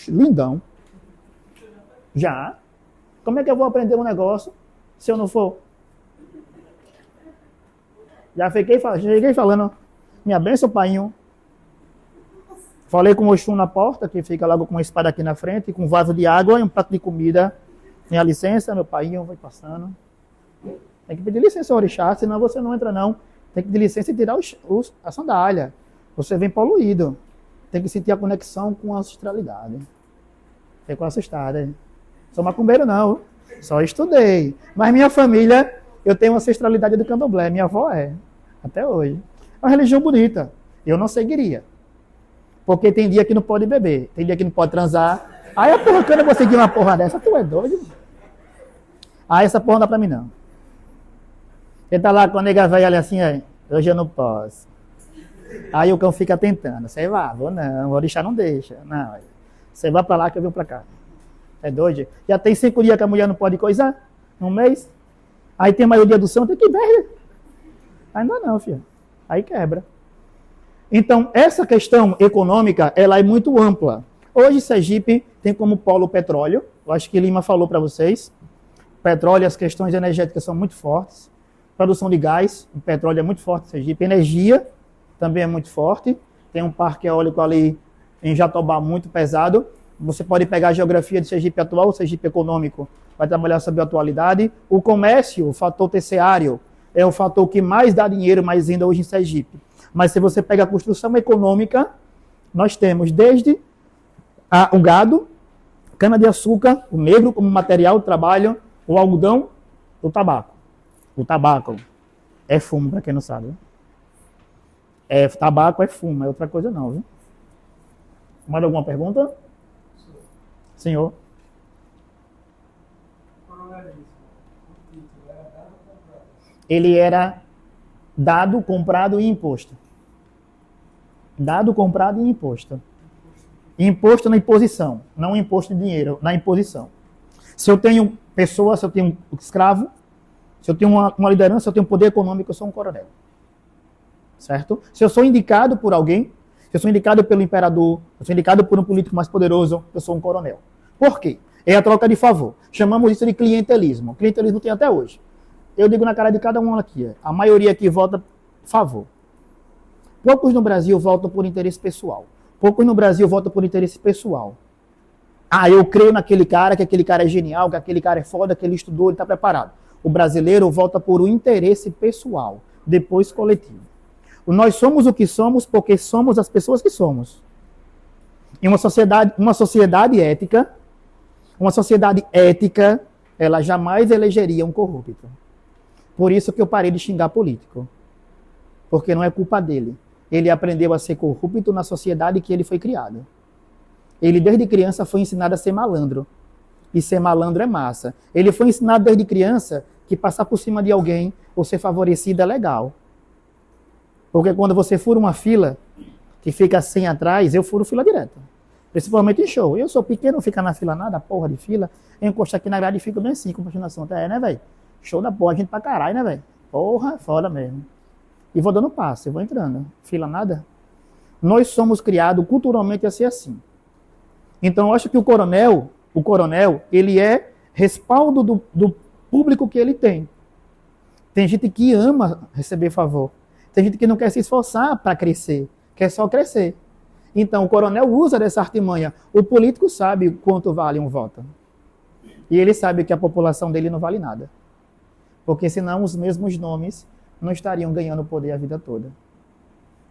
lindão. Já. Como é que eu vou aprender um negócio se eu não for? Já cheguei falando, minha bênção, painho. Falei com o Oxum na porta, que fica logo com uma espada aqui na frente, com um vaso de água e um prato de comida. Minha licença, meu painho, vai passando. Tem que pedir licença ao orixá, senão você não entra não. Tem que pedir licença e tirar a sandália. Você vem poluído. Tem que sentir a conexão com a ancestralidade. Ficou assustado, hein? Sou macumbeiro não, só estudei. Mas minha família, eu tenho ancestralidade do candomblé, minha avó é, até hoje. É uma religião bonita, eu não seguiria. Porque tem dia que não pode beber, tem dia que não pode transar. Aí a porra, quando eu vou seguir uma porra dessa, tu é doido? Aí essa porra não dá pra mim não. Ele tá lá com a nega velha ali assim, aí, hoje eu não posso. Aí o cão fica tentando, você vai, vou não, o orixá não deixa. Não, você vai pra lá que eu venho pra cá. É doido? Já tem 5 dias que a mulher não pode coisar? Um mês? Aí tem mais o dia do santo, tem que ver. Ainda não, filho. Aí quebra. Então, essa questão econômica, ela é muito ampla. Hoje, Sergipe tem como polo o petróleo. Eu acho que Lima falou para vocês. Petróleo, as questões energéticas são muito fortes. Produção de gás, o petróleo é muito forte em Sergipe. Energia também é muito forte. Tem um parque eólico ali em Jatobá muito pesado. Você pode pegar a geografia de Sergipe atual, o Sergipe econômico, vai trabalhar sobre a atualidade. O comércio, o fator terciário, é o fator que mais dá dinheiro, mais ainda hoje em Sergipe. Mas se você pega a construção econômica, nós temos desde o gado, cana-de-açúcar, o negro como material de trabalho, o algodão, o tabaco. O tabaco é fumo, para quem não sabe. Tabaco é fumo, é outra coisa não, viu? Mais alguma pergunta? Senhor. Ele era dado, comprado e imposto. Dado, comprado e imposto. Imposto na imposição, não imposto de dinheiro, na imposição. Se eu tenho pessoa, se eu tenho um escravo, se eu tenho uma liderança, se eu tenho poder econômico, eu sou um coronel. Certo? Se eu sou indicado por alguém, se eu sou indicado pelo imperador, se eu sou indicado por um político mais poderoso, eu sou um coronel. Por quê? É a troca de favor. Chamamos isso de clientelismo. Clientelismo tem até hoje. Eu digo na cara de cada um aqui, a maioria aqui vota favor. Poucos no Brasil votam por interesse pessoal. Poucos no Brasil votam por interesse pessoal. Ah, eu creio naquele cara, que aquele cara é genial, que aquele cara é foda, que ele estudou, ele está preparado. O brasileiro vota por um interesse pessoal, depois coletivo. Nós somos o que somos porque somos as pessoas que somos. Em uma sociedade ética, ela jamais elegeria um corrupto. Por isso que eu parei de xingar político. Porque não é culpa dele. Ele aprendeu a ser corrupto na sociedade que ele foi criado. Ele, desde criança, foi ensinado a ser malandro. E ser malandro é massa. Ele foi ensinado desde criança que passar por cima de alguém ou ser favorecido é legal. Porque quando você fura uma fila, que fica 100 atrás, eu furo fila direta. Principalmente em show. Eu sou pequeno, não fica na fila nada, porra de fila. Eu encosto aqui na grade e fico bem assim, com continuação. Até né, velho? Show da porra, gente pra caralho, né, velho? Porra, foda mesmo. E vou dando passo, eu vou entrando. Fila nada. Nós somos criados culturalmente a ser assim. Então, eu acho que o coronel, ele é respaldo do público que ele tem. Tem gente que ama receber favor. Tem gente que não quer se esforçar para crescer, quer só crescer. Então, o coronel usa dessa artimanha. O político sabe quanto vale um voto. E ele sabe que a população dele não vale nada. Porque senão os mesmos nomes não estariam ganhando poder a vida toda.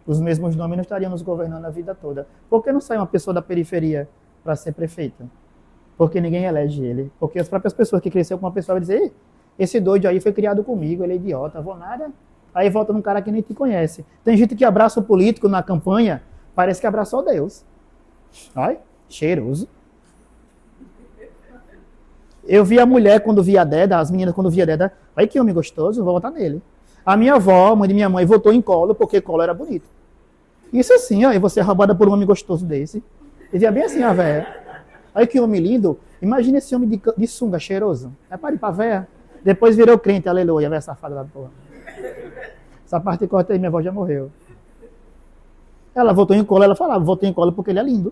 Os mesmos nomes não estariam nos governando a vida toda. Por que não sai uma pessoa da periferia para ser prefeita? Porque ninguém elege ele. Porque as próprias pessoas que cresceram com uma pessoa vão dizer, esse doido aí foi criado comigo, ele é idiota, vou nada. Aí volta num cara que nem te conhece. Tem gente que abraça o político na campanha, parece que abraçou Deus. Ai, cheiroso. Eu vi a mulher quando via a Deda, as meninas quando via a Deda, olha que homem gostoso, vou votar nele. A minha avó, mãe de minha mãe, votou em Collor porque Collor era bonito. Isso assim, ó, e você é roubada por um homem gostoso desse. Dizia bem assim, a véia. Olha que homem lindo. Imagina esse homem de sunga cheiroso. É para ir pra véia. Depois virou crente, aleluia, véia safada da porra. Essa parte corta aí, minha avó já morreu. Ela votou em Collor, ela falava, votei em Collor porque ele é lindo.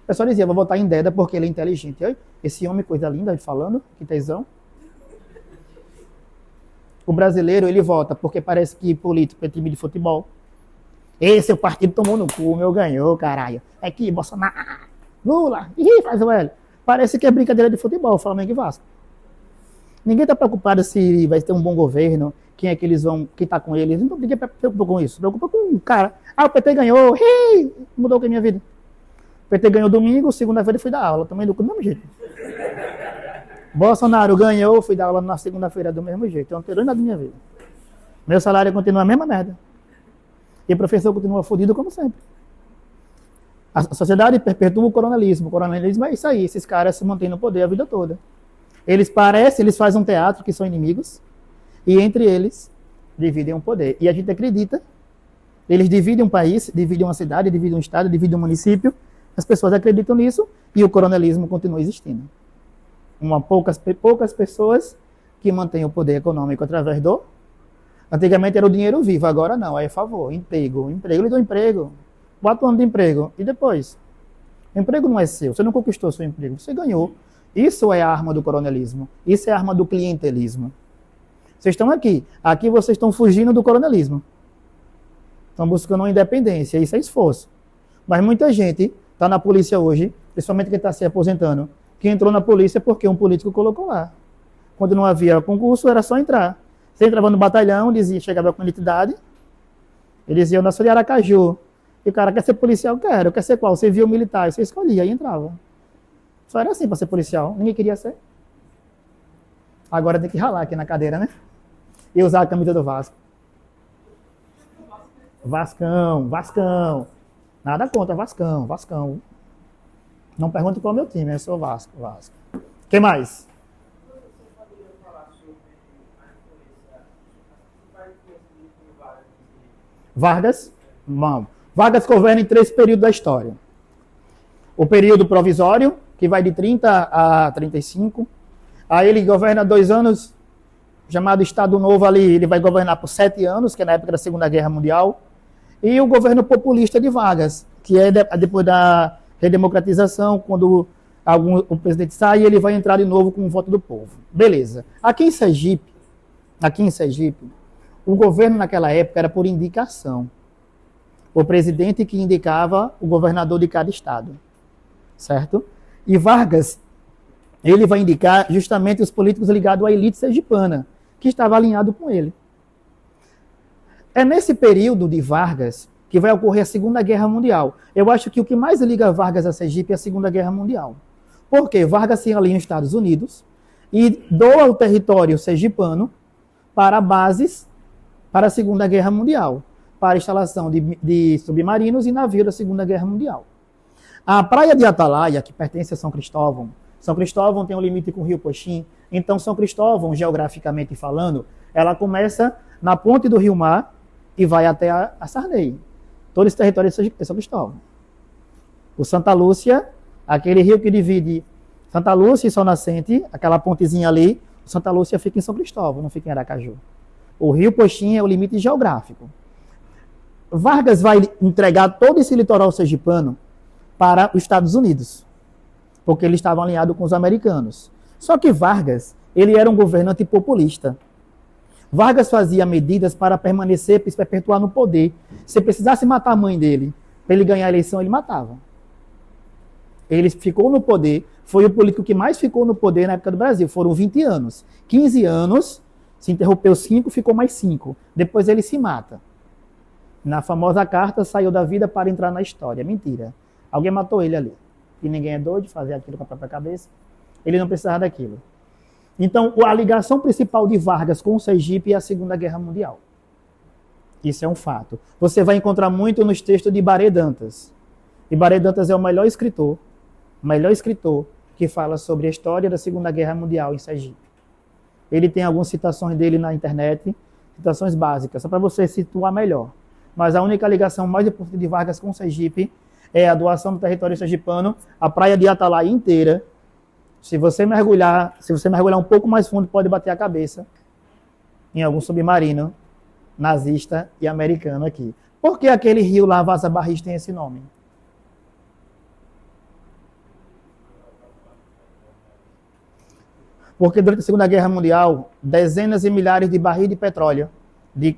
O pessoal dizia, vou votar em Deda porque ele é inteligente. Olha, esse homem, coisa linda, falando, que tesão. O brasileiro, ele vota porque parece que político é time de futebol. Esse o partido tomou no cu, o meu ganhou, caralho. É que Bolsonaro, Lula, faz o L. Parece que é brincadeira de futebol, Flamengo e Vasco. Ninguém está preocupado se vai ter um bom governo, quem é que eles vão, quem está com eles. Ninguém se preocupa com isso. Se preocupa com o cara. Ah, o PT ganhou, mudou a minha vida. O PT ganhou domingo, segunda-feira fui dar aula, também do mesmo jeito. Bolsonaro ganhou, fui dar aula na segunda-feira do mesmo jeito. Eu não tenho nada da minha vida. Meu salário continua a mesma merda. E o professor continua fodido como sempre. A sociedade perpetua o coronelismo. O coronelismo é isso aí. Esses caras se mantêm no poder a vida toda. Eles fazem um teatro que são inimigos. E entre eles, dividem o poder. E a gente acredita. Eles dividem um país, dividem uma cidade, dividem um estado, dividem um município. As pessoas acreditam nisso e o coronelismo continua existindo. Poucas pessoas que mantêm o poder econômico através do... Antigamente era o dinheiro vivo, agora não, aí é favor, emprego, lhe dou emprego, 4 anos de emprego, e depois? O emprego não é seu, você não conquistou seu emprego, você ganhou. Isso é a arma do coronelismo, isso é a arma do clientelismo. Vocês estão aqui vocês estão fugindo do coronelismo. Estão buscando uma independência, isso é esforço. Mas muita gente está na polícia hoje, principalmente quem está se aposentando, que entrou na polícia porque um político colocou lá. Quando não havia concurso, era só entrar. Você entrava no batalhão, chegava com identidade, ele dizia, eu nasci de Aracaju. E o cara quer ser policial? Quero. Quer ser qual? Civil, militar. Você escolhia e entrava. Só era assim para ser policial. Ninguém queria ser. Agora tem que ralar aqui na cadeira, né? E usar a camisa do Vasco. Vascão. Nada contra, Vascão. Não pergunte qual é o meu time, eu sou Vasco. Quem mais? Vargas? Vamos. Vargas governa em 3 períodos da história. O período provisório, que vai de 30 a 35. Aí ele governa 2 anos, chamado Estado Novo ali, ele vai governar por 7 anos, que é na época da Segunda Guerra Mundial. E o governo populista de Vargas, que é depois da redemocratização, quando o presidente sai, ele vai entrar de novo com o voto do povo. Beleza. Aqui em Sergipe, o governo naquela época era por indicação. O presidente que indicava o governador de cada estado, certo? E Vargas, ele vai indicar justamente os políticos ligados à elite sergipana, que estava alinhado com ele. É nesse período de Vargas que vai ocorrer a Segunda Guerra Mundial. Eu acho que o que mais liga Vargas a Sergipe é a Segunda Guerra Mundial. Porque Vargas se alinha aos Estados Unidos e doa o território sergipano para bases para a Segunda Guerra Mundial, para a instalação de submarinos e navios da Segunda Guerra Mundial. A praia de Atalaia, que pertence a São Cristóvão tem um limite com o Rio Poxim, então São Cristóvão, geograficamente falando, ela começa na ponte do Rio Mar e vai até a Sarney. Todo esse território é São Cristóvão. O Santa Lúcia, aquele rio que divide Santa Lúcia e Sol Nascente, aquela pontezinha ali, Santa Lúcia fica em São Cristóvão, não fica em Aracaju. O Rio Poxim é o limite geográfico. Vargas vai entregar todo esse litoral sergipano para os Estados Unidos, porque eles estavam alinhados com os americanos. Só que Vargas, ele era um governante populista. Vargas fazia medidas para permanecer, para se perpetuar no poder. Se precisasse matar a mãe dele, para ele ganhar a eleição, ele matava. Ele ficou no poder, foi o político que mais ficou no poder na época do Brasil. Foram 20 anos. 15 anos, se interrompeu 5, ficou mais 5. Depois ele se mata. Na famosa carta, saiu da vida para entrar na história. Mentira. Alguém matou ele ali. E ninguém é doido de fazer aquilo com a própria cabeça. Ele não precisava daquilo. Então, a ligação principal de Vargas com o Sergipe é a Segunda Guerra Mundial. Isso é um fato. Você vai encontrar muito nos textos de Ibaré Dantas. Ibaré Dantas é o melhor escritor que fala sobre a história da Segunda Guerra Mundial em Sergipe. Ele tem algumas citações dele na internet, citações básicas, só para você situar melhor. Mas a única ligação mais importante de Vargas com o Sergipe é a doação do território sergipano, a praia de Atalaia inteira. Se você mergulhar um pouco mais fundo, pode bater a cabeça em algum submarino nazista e americano aqui. Por que aquele rio lá, Vaza Barris, tem esse nome? Porque durante a Segunda Guerra Mundial, dezenas de milhares de barris de petróleo, de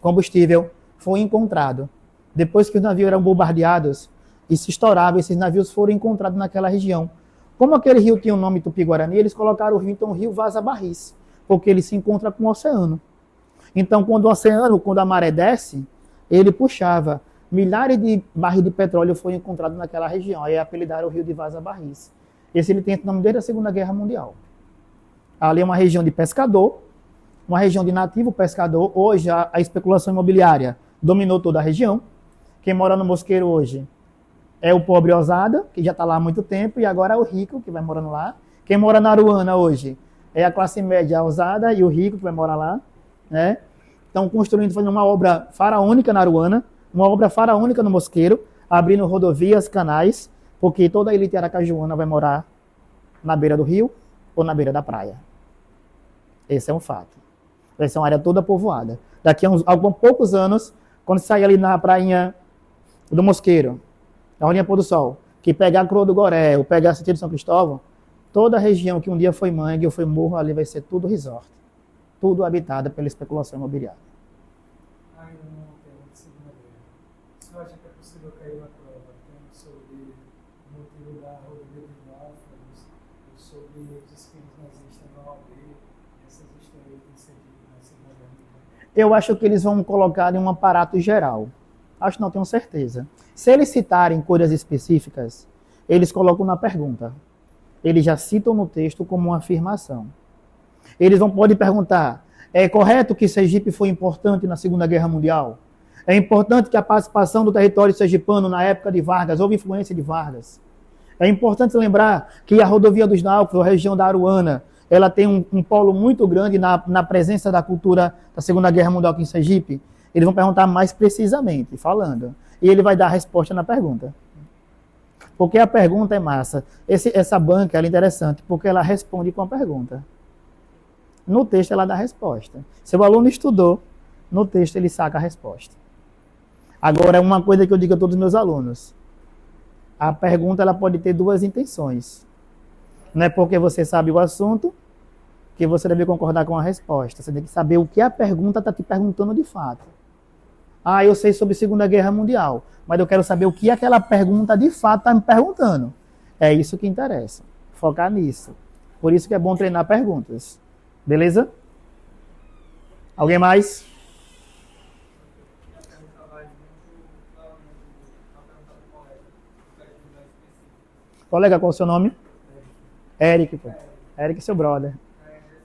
combustível, foi encontrado. Depois que os navios eram bombardeados e se estouravam, esses navios foram encontrados naquela região. Como aquele rio tinha o nome Tupi-Guarani, eles colocaram o rio, então o rio Vaza Barris, porque ele se encontra com o oceano. Então, quando a maré desce, ele puxava. Milhares de barris de petróleo foram encontrados naquela região. Aí apelidaram o rio de Vaza Barris. Esse ele tem esse nome desde a Segunda Guerra Mundial. Ali é uma região de pescador, uma região de nativo pescador. Hoje a especulação imobiliária dominou toda a região. Quem mora no Mosqueiro hoje é o pobre Osada, que já está lá há muito tempo, e agora é o rico que vai morando lá. Quem mora na Aruana hoje é a classe média Osada e o rico que vai morar lá. Né? Estão construindo, fazendo uma obra faraônica na Aruana, uma obra faraônica no Mosqueiro, abrindo rodovias, canais, porque toda a elite aracajuana vai morar na beira do rio ou na beira da praia. Esse é um fato. Vai ser uma área toda povoada. Daqui a alguns poucos anos, quando sair ali na prainha do Mosqueiro, na Rolinha Pôr do Sol, que pegar a Croa do Goré ou pegar a Sentido de São Cristóvão, toda a região que um dia foi mangue ou foi morro, ali vai ser tudo resort. Tudo habitada pela especulação imobiliária. Ainda não tem uma segunda guerra. Você acha que é possível cair na prova? Tem sobre o motivo da rodovia dos náufragos, sobre os desfiles nazistas na OAB, essas histórias que serviram na Segunda Guerra Mundial? Eu acho que eles vão colocar em um aparato geral. Acho que não tenho certeza. Se eles citarem coisas específicas, eles colocam na pergunta. Eles já citam no texto como uma afirmação. Eles podem perguntar, é correto que Sergipe foi importante na Segunda Guerra Mundial? É importante que a participação do território sergipano na época de Vargas, houve influência de Vargas. É importante lembrar que a rodovia dos náufragos, a região da Aruana, ela tem um polo muito grande na presença da cultura da Segunda Guerra Mundial aqui em Sergipe. Eles vão perguntar mais precisamente, falando. E ele vai dar a resposta na pergunta. Porque a pergunta é massa. Essa banca ela é interessante, porque ela responde com a pergunta. No texto ela dá a resposta. Se o aluno estudou, no texto ele saca a resposta. Agora, uma coisa que eu digo a todos os meus alunos. A pergunta ela pode ter duas intenções. Não é porque você sabe o assunto que você deve concordar com a resposta. Você tem que saber o que a pergunta está te perguntando de fato. Ah, eu sei sobre a Segunda Guerra Mundial, mas eu quero saber o que aquela pergunta de fato está me perguntando. É isso que interessa. Focar nisso. Por isso que é bom treinar perguntas. Beleza? Alguém mais? Colega, qual é o seu nome? Eric, pô. Eric, seu brother.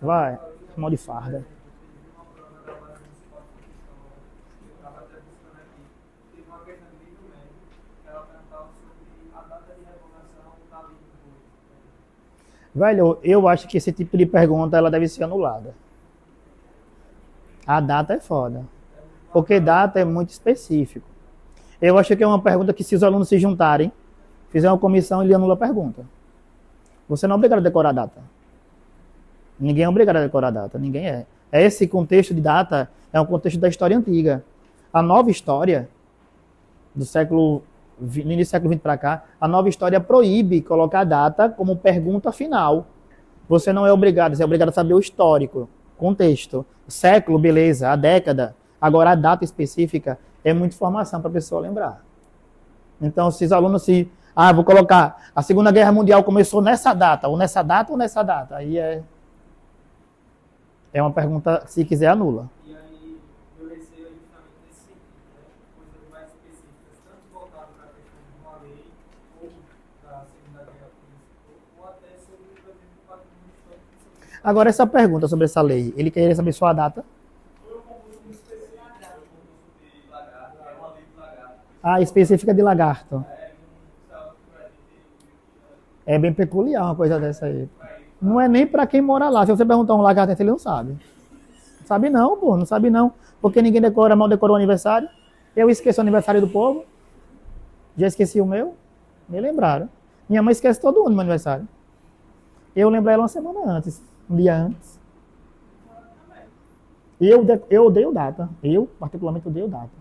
Vai, mão de farda. Velho, eu acho que esse tipo de pergunta ela deve ser anulada. A data é foda. Porque data é muito específico. Eu acho que é uma pergunta que se os alunos se juntarem, fizer uma comissão, ele anula a pergunta. Você não é obrigado a decorar a data. Ninguém é obrigado a decorar a data. Ninguém é. Esse contexto de data é um contexto da história antiga. A nova história, no início do século XX para cá, a nova história proíbe colocar a data como pergunta final. Você não é obrigado, você é obrigado a saber o histórico, contexto, o século, beleza, a década. Agora, a data específica é muita informação para a pessoa lembrar. Então, se os alunos vou colocar, a Segunda Guerra Mundial começou nessa data, ou nessa data, ou nessa data. Aí é uma pergunta, se quiser, anula. E aí, eu receio justamente nesse sentido, né? Coisas mais específicas, tanto voltado para a questão de uma lei, ou da Segunda Guerra Mundial, ou até sobre, por exemplo, o patrimônio histórico. Agora, essa pergunta sobre essa lei, ele queria saber só a data? Específica de lagarto. É bem peculiar uma coisa dessa aí. Não é nem para quem mora lá. Se você perguntar um lagarto, ele não sabe. Não sabe não, pô. Não sabe não. Porque ninguém mal decorou o aniversário. Eu esqueço o aniversário do povo. Já esqueci o meu. Me lembraram. Minha mãe esquece todo ano do meu aniversário. Eu lembro ela uma semana antes. Um dia antes. E eu odeio data. Eu, particularmente, odeio data.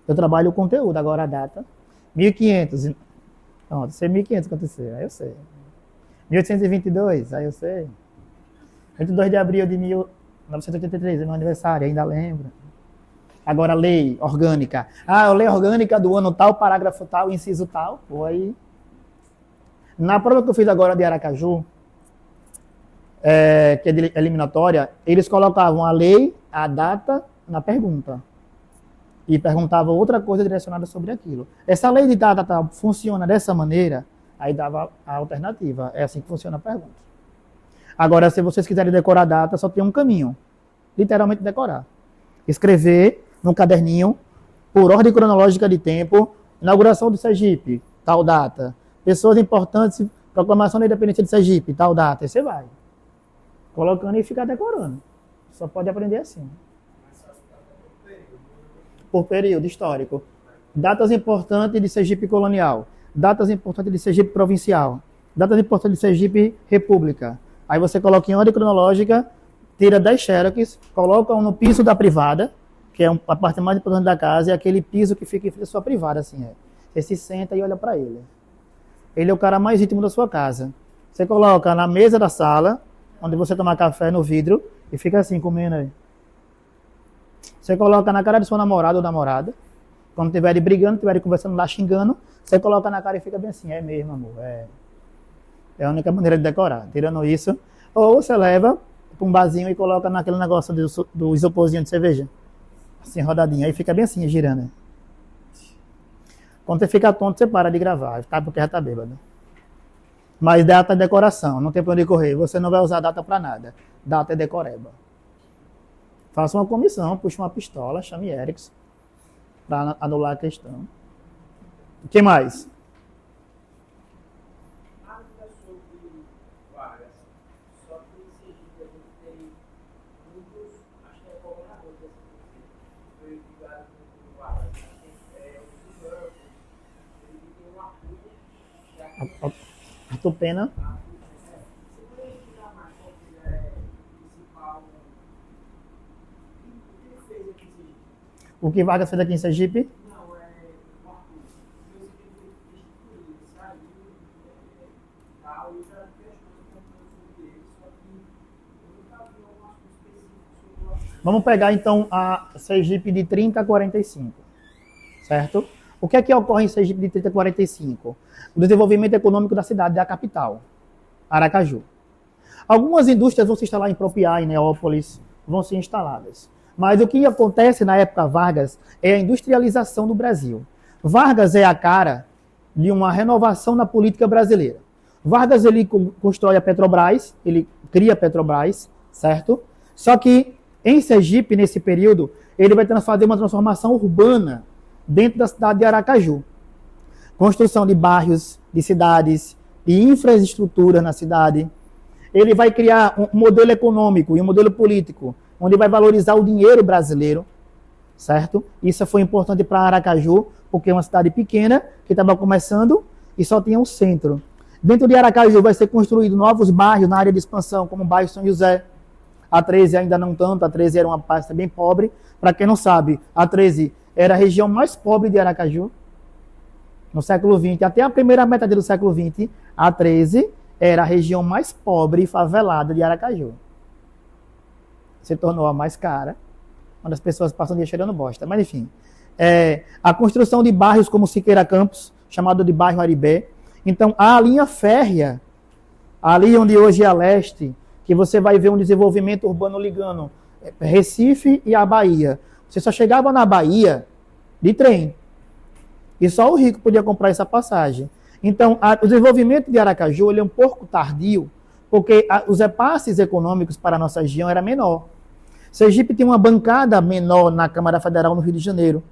Eu trabalho o conteúdo, agora a data. 1500. Pronto, sei 1500 aconteceu, aí eu sei. 1822, aí eu sei. 22 de abril de 1983, é meu aniversário, ainda lembro. Agora, lei orgânica. A lei orgânica do ano tal, parágrafo tal, inciso tal. Pô, aí. Na prova que eu fiz agora de Aracaju, que é de eliminatória, eles colocavam a lei, a data na pergunta. E perguntava outra coisa direcionada sobre aquilo. Essa lei de data tal funciona dessa maneira, aí dava a alternativa. É assim que funciona a pergunta. Agora, se vocês quiserem decorar a data, só tem um caminho. Literalmente decorar. Escrever num caderninho, por ordem cronológica de tempo, inauguração do Sergipe, tal data. Pessoas importantes, proclamação da independência de Sergipe, tal data. Aí você vai colocando e fica decorando. Só pode aprender assim. Por período histórico. Datas importantes de Sergipe colonial. Datas importantes de Sergipe provincial. Datas importantes de Sergipe república. Aí você coloca em ordem cronológica, tira 10 xerox, coloca um no piso da privada, que é a parte mais importante da casa, é aquele piso que fica em frente à sua privada, assim. Você se senta e olha para ele. Ele é o cara mais íntimo da sua casa. Você coloca na mesa da sala, onde você toma café no vidro, e fica assim, comendo aí. Você coloca na cara de sua namorada ou namorada. Quando estiverem brigando, estiverem conversando lá, xingando, você coloca na cara e fica bem assim. É mesmo, amor. É a única maneira de decorar. Tirando isso. Ou você leva para um barzinho e coloca naquele negócio do isoporzinho de cerveja. Assim, rodadinho. Aí fica bem assim, girando. Quando você fica tonto, você para de gravar. Tá? Porque já tá bêbado. Mas data é decoração. Não tem pra onde correr. Você não vai usar data para nada. Data é decoreba. Faça uma comissão, puxe uma pistola, chame Erickson para anular a questão. O que mais? Nada sobre vagas. Só que em Sergipe a gente tem muitos, acho que é governador desse foi ligado com vagas. Os bancos, ele tem uma cunha. A Tupena. O que Vargas fez aqui em Sergipe? Não, o Arthur. Eu sei que ele instituiu, saiu, tal, eu já vi as coisas sobre ele, só que eu nunca vi algumas coisas específicas sobre o Arthur. Vamos pegar então a Sergipe de 30 a 45. certo? O que é que ocorre em Sergipe de 30 a 45? O desenvolvimento econômico da cidade, da capital, Aracaju. Algumas indústrias vão se instalar em Propiá, em Neópolis, vão ser instaladas. Mas o que acontece na época Vargas é a industrialização do Brasil. Vargas é a cara de uma renovação na política brasileira. Vargas, ele constrói a Petrobras, ele cria a Petrobras, certo? Só que em Sergipe, nesse período, ele vai fazer uma transformação urbana dentro da cidade de Aracaju. Construção de bairros, de cidades, de infraestrutura na cidade. Ele vai criar um modelo econômico e um modelo político, onde vai valorizar o dinheiro brasileiro, certo? Isso foi importante para Aracaju, porque é uma cidade pequena, que estava começando e só tinha um centro. Dentro de Aracaju vai ser construído novos bairros na área de expansão, como o bairro São José. A 13 ainda não tanto, a 13 era uma pasta bem pobre. Para quem não sabe, a 13 era a região mais pobre de Aracaju. No século XX, até a primeira metade do século XX, a 13 era a região mais pobre e favelada de Aracaju. Se tornou a mais cara, onde as pessoas passam o dia cheirando bosta. Mas enfim, a construção de bairros como Siqueira Campos, chamado de bairro Aribé. Então, a linha férrea, ali onde hoje é a leste, que você vai ver um desenvolvimento urbano ligando Recife e a Bahia. Você só chegava na Bahia de trem. E só o rico podia comprar essa passagem. Então, o desenvolvimento de Aracaju ele é um pouco tardio, porque os repasses econômicos para a nossa região era menor. Sergipe tem uma bancada menor na Câmara Federal no Rio de Janeiro.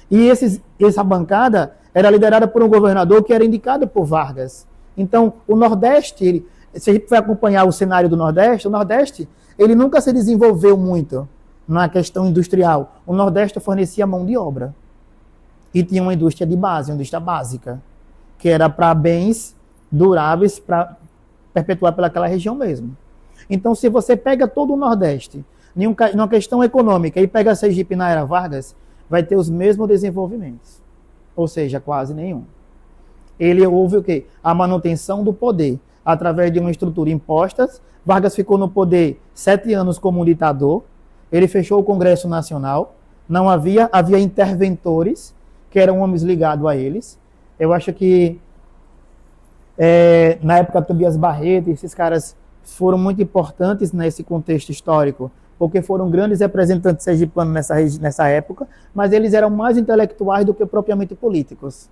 E essa bancada era liderada por um governador que era indicado por Vargas. Então, o Nordeste, se a gente vai acompanhar o cenário do Nordeste, o Nordeste ele nunca se desenvolveu muito na questão industrial. O Nordeste fornecia mão de obra. E tinha uma indústria de base, uma indústria básica, que era para bens duráveis, para perpetuar pelaquela região mesmo. Então, se você pega todo o Nordeste, numa questão econômica, e pega Sergipe na era Vargas, vai ter os mesmos desenvolvimentos. Ou seja, quase nenhum. Ele houve o quê? A manutenção do poder, através de uma estrutura imposta. Vargas ficou no poder 7 anos como um ditador. Ele fechou o Congresso Nacional. Não havia interventores, que eram homens ligados a eles. Eu acho que na época Tobias Barreto, esses caras foram muito importantes nesse contexto histórico, porque foram grandes representantes sergipanos nessa época, mas eles eram mais intelectuais do que propriamente políticos.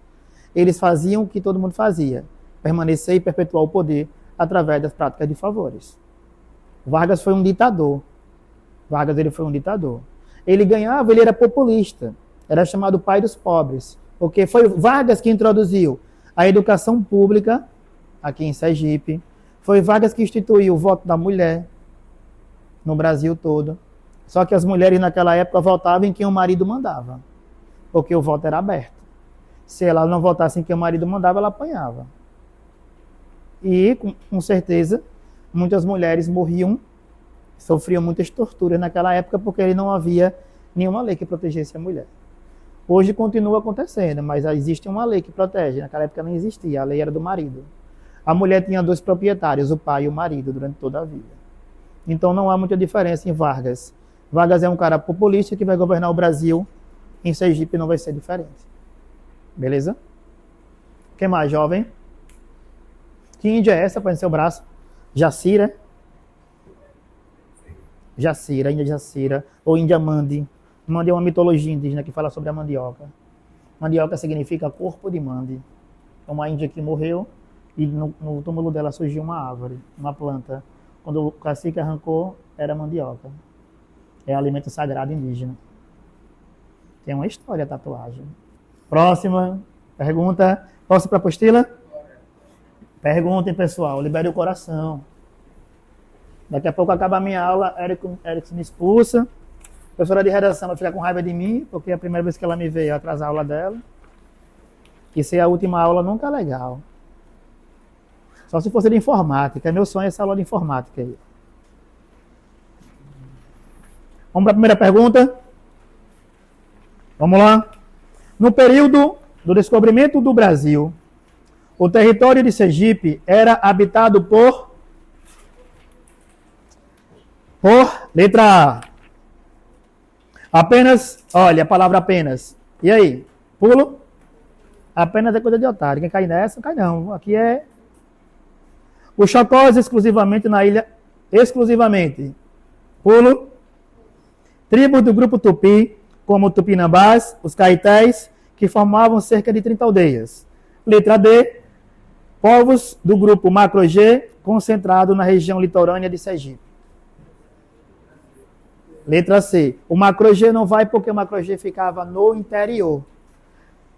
Eles faziam o que todo mundo fazia, permanecer e perpetuar o poder através das práticas de favores. Vargas foi um ditador. Ele foi um ditador. Ele ganhava, ele era populista. Era chamado pai dos pobres, porque foi Vargas que introduziu a educação pública aqui em Sergipe. Foi Vargas que instituiu o voto da mulher no Brasil todo. Só que as mulheres naquela época votavam em quem o marido mandava, porque o voto era aberto. Se ela não votasse em quem o marido mandava, ela apanhava. E, com certeza, muitas mulheres morriam, sofriam muitas torturas naquela época, porque não havia nenhuma lei que protegesse a mulher. Hoje continua acontecendo, mas existe uma lei que protege. Naquela época não existia, a lei era do marido. A mulher tinha 2 proprietários, o pai e o marido, durante toda a vida. Então não há muita diferença em Vargas. Vargas é um cara populista que vai governar o Brasil. Em Sergipe não vai ser diferente. Beleza? O que mais, jovem? Que índia é essa para seu braço? Jacira? Jacira, Índia Jacira, ou Índia Mandi. Mandi é uma mitologia indígena que fala sobre a mandioca. Mandioca significa corpo de Mandi. É uma índia que morreu e no túmulo dela surgiu uma árvore, uma planta. Quando o cacique arrancou, era mandioca. É alimento sagrado indígena. Tem uma história a tatuagem. Próxima pergunta. Posso ir para a apostila? Perguntem, pessoal. Libere o coração. Daqui a pouco acaba a minha aula, Erickson me expulsa. A professora de redação vai ficar com raiva de mim, porque é a primeira vez que ela me veio atrasar a aula dela. E ser a última aula nunca é legal. Só se fosse de informática. Meu sonho é essa aula de informática aí. Vamos para a primeira pergunta? Vamos lá. No período do descobrimento do Brasil, o território de Sergipe era habitado por letra A. Apenas, olha a palavra apenas. E aí? Pulo? Apenas é coisa de otário. Quem cai nessa, não cai não. Aqui é... Os Chocós exclusivamente na ilha... Exclusivamente. Pulo. Tribos do grupo Tupi, como Tupinambás, os Caetés, que formavam cerca de 30 aldeias. Letra D. Povos do grupo Macro-G, concentrado na região litorânea de Sergipe. Letra C. O Macro-G não vai porque o Macro-G ficava no interior.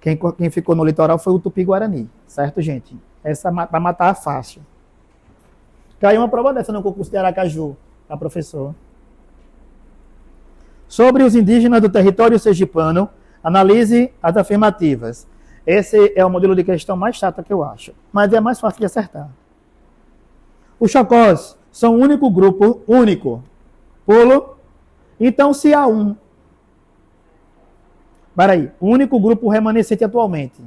Quem ficou no litoral foi o Tupi-Guarani. Certo, gente? Essa para matar fácil. Caiu uma prova dessa no concurso de Aracaju, a professora. Sobre os indígenas do território sergipano, analise as afirmativas. Esse é o modelo de questão mais chato que eu acho, mas é mais fácil de acertar. Os Chocós são o único grupo, único. Pulo. Então, se há um. Peraí, o único grupo remanescente atualmente.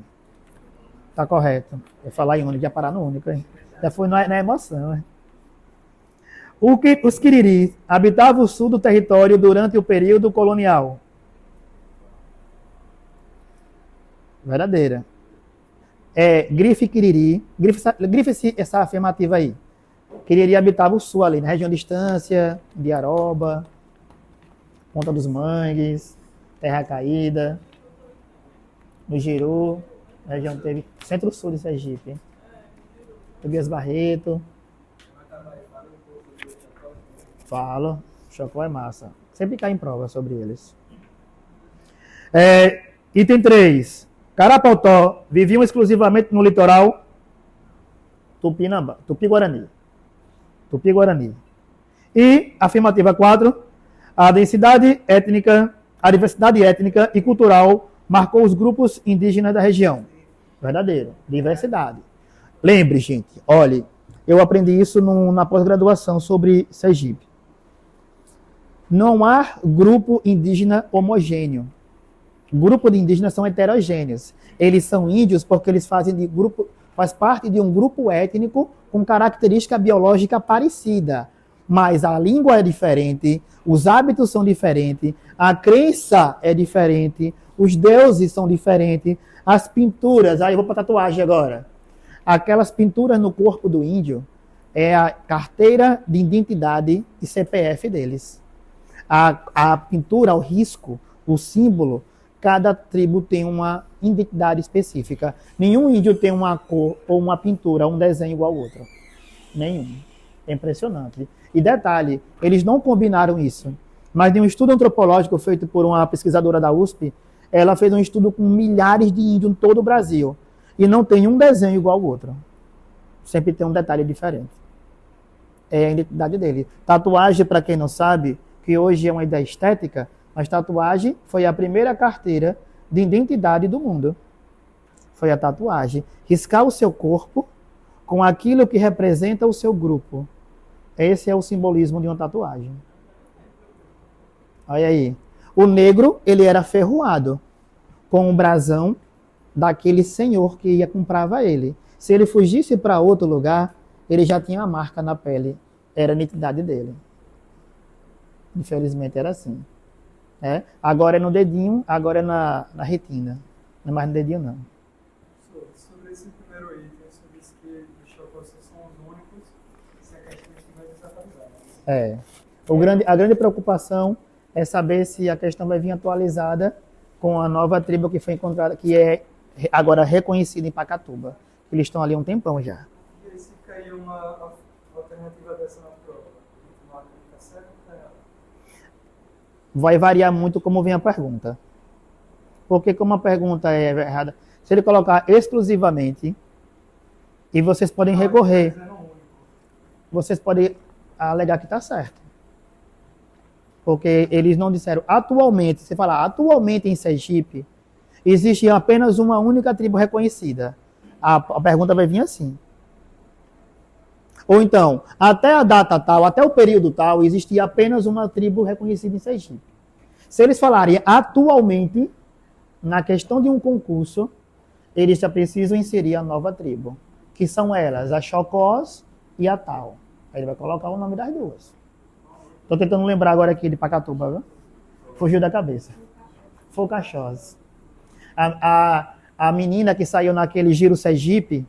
Tá correto. Eu falar em único, ia parar no único, hein? Já foi na emoção, hein? Os Quiriris habitavam o sul do território durante o período colonial. Verdadeira. Grife Quiriri. Grife essa afirmativa aí. Quiriri habitava o sul ali, na região de Estância, de Aroba, Ponta dos Mangues, Terra Caída, no Giru, região teve centro-sul de Sergipe. Tobias Barreto. Falo. Chocó é massa. Sempre cai em prova sobre eles. Item 3. Carapotó viviam exclusivamente no litoral Tupi-Guarani. Tupi-Guarani. E, afirmativa 4, a diversidade étnica e cultural marcou os grupos indígenas da região. Verdadeiro. Diversidade. Lembre, gente, olhe, eu aprendi isso na pós-graduação sobre Sergipe. Não há grupo indígena homogêneo. Grupo de indígenas são heterogêneos. Eles são índios porque eles faz parte de um grupo étnico com característica biológica parecida. Mas a língua é diferente, os hábitos são diferentes, a crença é diferente, os deuses são diferentes, as pinturas, aí eu vou para tatuagem agora. Aquelas pinturas no corpo do índio é a carteira de identidade e CPF deles. A pintura, o risco, o símbolo, cada tribo tem uma identidade específica. Nenhum índio tem uma cor ou uma pintura, um desenho igual ao outro. Nenhum. É impressionante. E detalhe, eles não combinaram isso. Mas em um estudo antropológico feito por uma pesquisadora da USP, ela fez um estudo com milhares de índios em todo o Brasil. E não tem um desenho igual ao outro. Sempre tem um detalhe diferente. É a identidade dele. Tatuagem, para quem não sabe, que hoje é uma ideia estética, mas tatuagem foi a primeira carteira de identidade do mundo. Foi a tatuagem. Riscar o seu corpo com aquilo que representa o seu grupo. Esse é o simbolismo de uma tatuagem. Olha aí. O negro, ele era ferroado com o brasão daquele senhor que comprava ele. Se ele fugisse para outro lugar, ele já tinha a marca na pele. Era a identidade dele. Infelizmente era assim. Agora é no dedinho, agora é na retina. Não é mais no dedinho, não. Sobre esse primeiro item, você disse que os Chocós são os únicos, se a questão estiver desatualizada. A grande preocupação é saber se a questão vai vir atualizada com a nova tribo que foi encontrada, que é agora reconhecida em Pacatuba. Eles estão ali há um tempão já. E aí, se cair uma alternativa dessa na prova, a gente fica certo ou tá errado? Vai variar muito como vem a pergunta. Porque como a pergunta é errada, se ele colocar exclusivamente, e vocês podem recorrer, vocês podem alegar que está certo. Porque eles não disseram atualmente, se falar atualmente em Sergipe, existe apenas uma única tribo reconhecida. A pergunta vai vir assim. Ou então, até a data tal, até o período tal, existia apenas uma tribo reconhecida em Sergipe. Se eles falarem atualmente, na questão de um concurso, eles já precisam inserir a nova tribo, que são elas, a Chocós e a Tal. Aí ele vai colocar o nome das duas. Estou tentando lembrar agora aqui de Pacatuba, viu? Fugiu da cabeça. Focaxós. A menina que saiu naquele Giro Sergipe,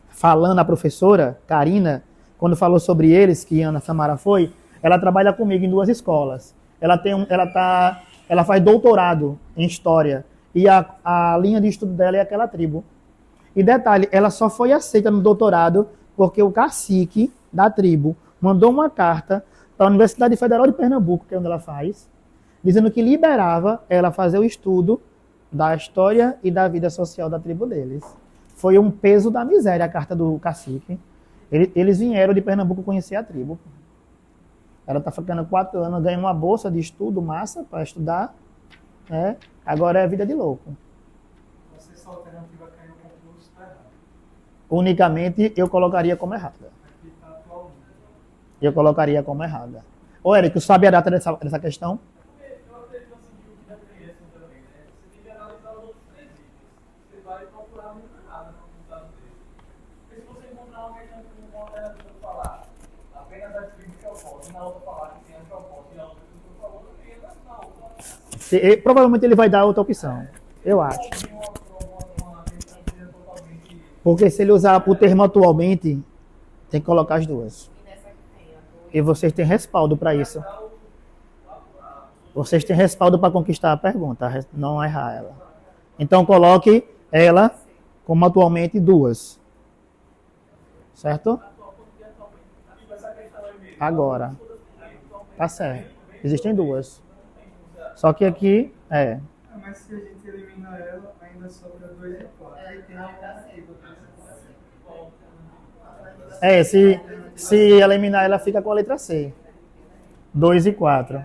falando, a professora, Karina, quando falou sobre eles, que Ana Samara foi, ela trabalha comigo em 2 escolas. Ela faz doutorado em História. E a linha de estudo dela é aquela tribo. E detalhe, ela só foi aceita no doutorado porque o cacique da tribo mandou uma carta para a Universidade Federal de Pernambuco, que é onde ela faz, dizendo que liberava ela fazer o estudo da história e da vida social da tribo deles. Foi um peso da miséria a carta do cacique. Eles vieram de Pernambuco conhecer a tribo. Ela está ficando 4 anos, ganha uma bolsa de estudo, massa, para estudar. Né? Agora é vida de louco. Essa alternativa cair no concurso está errada. Unicamente eu colocaria como errada. Aqui está atualmente. Eu colocaria como errada. Ô, Érico, sabe a data dessa questão? Eu acredito assim que o que deveria ser também, né? Você tem que analisar os outros 3 itens. Você vai procurar muito errado no resultado dele. Porque se você encontrar uma questão com uma alternativa de falar apenas a tribo que ocorre, e na outra falar que tem a que ocorre, e na outra que você falou, também entra na outra. Provavelmente ele vai dar outra opção. Eu acho. Uma questão que seja totalmente. Porque se ele usar o termo atualmente, tem que colocar as duas. E vocês têm respaldo para isso. Vocês têm respaldo para conquistar a pergunta, não errar ela. Então coloque ela como atualmente 2. Certo? Agora. Tá certo. Existem 2. Só que aqui é. Mas se a gente eliminar ela, ainda sobra 2 e 4. Aí tem a alternativa. Se eliminar ela, fica com a letra C. 2 e 4.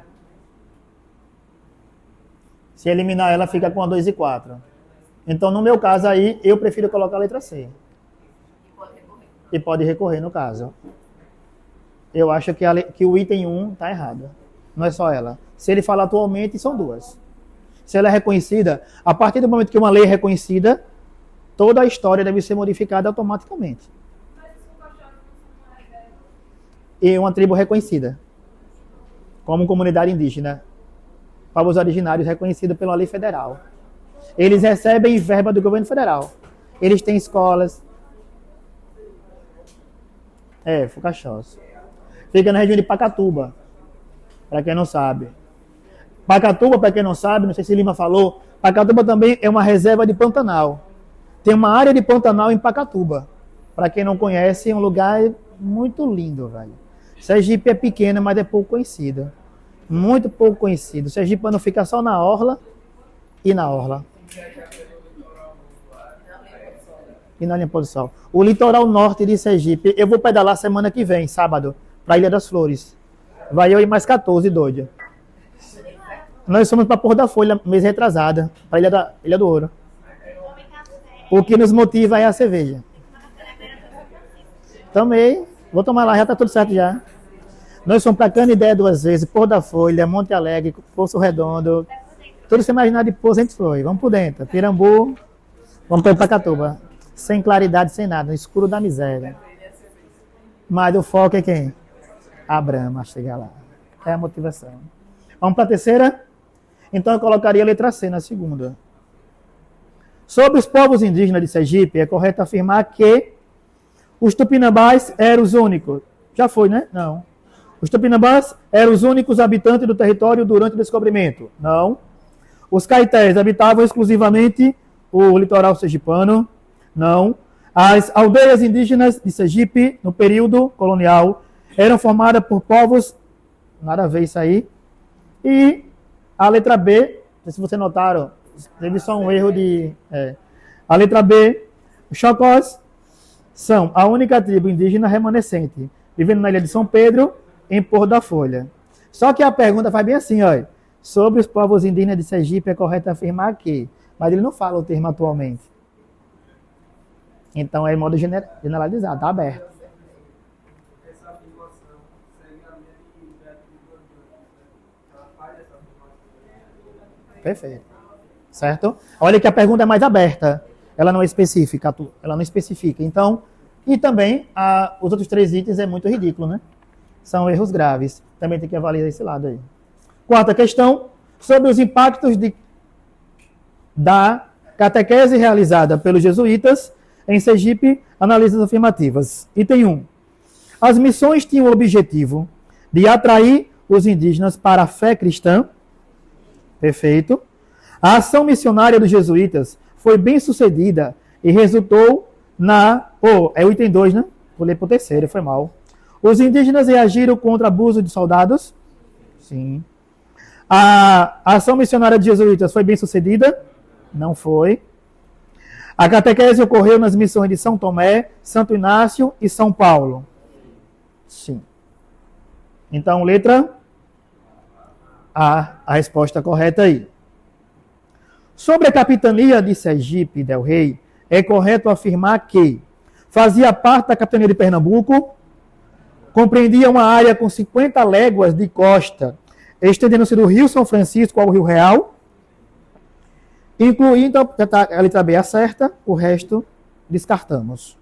Se eliminar ela, fica com a 2 e 4. Então, no meu caso aí, eu prefiro colocar a letra C. E pode recorrer, no caso. Eu acho que o item 1 está errado. Não é só ela. Se ele fala atualmente, são 2. Se ela é reconhecida, a partir do momento que uma lei é reconhecida, toda a história deve ser modificada automaticamente. E uma tribo reconhecida, como comunidade indígena, povos originários reconhecidos pela lei federal. Eles recebem verba do governo federal. Eles têm escolas. Fucaxós. Fica na região de Pacatuba, para quem não sabe. Pacatuba, para quem não sabe, não sei se Lima falou, Pacatuba também é uma reserva de Pantanal. Tem uma área de Pantanal em Pacatuba. Para quem não conhece, é um lugar muito lindo, velho. Sergipe é pequena, mas é pouco conhecida. Muito pouco conhecido. Sergipe não fica só na orla e na orla. E na linha pôr do sol. O litoral norte de Sergipe, eu vou pedalar semana que vem, sábado, para a Ilha das Flores. Vai eu e mais 14, doido. Nós somos para Porto da Folha, mês retrasada, para a Ilha do Ouro. O que nos motiva é a cerveja. Também. Vou tomar lá, já está tudo certo já. Nós somos para Canidé 2 vezes, Porto da Folha, Monte Alegre, Poço Redondo. Tudo se imaginar de Poço, a gente foi. Vamos por dentro. Pirambu, vamos para Pacatuba. Sem claridade, sem nada, no escuro da miséria. Mas o foco é quem? A Brahma, chegar lá. É a motivação. Vamos para a terceira? Então eu colocaria a letra C na segunda. Sobre os povos indígenas de Sergipe, é correto afirmar que os tupinambás eram os únicos. Já foi, né? Não. Os tupinambás eram os únicos habitantes do território durante o descobrimento. Não. Os caetés habitavam exclusivamente o litoral sergipano. Não. As aldeias indígenas de Sergipe, no período colonial, eram formadas por povos... Nada a ver isso aí. E a letra B, não sei se vocês notaram, teve só um erro de... A letra B, os Chocós são a única tribo indígena remanescente, vivendo na ilha de São Pedro, em Porto da Folha. Só que a pergunta faz bem assim, ó. Sobre os povos indígenas de Sergipe, é correto afirmar que... Mas ele não fala o termo atualmente. Então é em modo generalizado, está aberto. Essa afirmação segue a linha de Beatriz Bordão. Ela faz essa afirmação. Perfeito. Certo? Olha que a pergunta é mais aberta. Ela não é específica. Ela não especifica. Então, e também os outros 3 itens é muito ridículo, né? São erros graves. Também tem que avaliar esse lado aí. Quarta questão, sobre os impactos da Catequese realizada pelos jesuítas em Sergipe, análises afirmativas. Item 1. As missões tinham o objetivo de atrair os indígenas para a fé cristã. Perfeito. A ação missionária dos jesuítas foi bem sucedida e resultou é o item 2, né? Vou ler para o terceiro, foi mal. Os indígenas reagiram contra abuso de soldados? Sim. A ação missionária dos jesuítas foi bem sucedida? Não foi. A catequese ocorreu nas missões de São Tomé, Santo Inácio e São Paulo? Sim. Então, letra A resposta correta aí. Sobre a capitania de Sergipe del Rei, é correto afirmar que fazia parte da capitania de Pernambuco, compreendia uma área com 50 léguas de costa, estendendo-se do Rio São Francisco ao Rio Real, incluindo, a letra B acerta, o resto descartamos.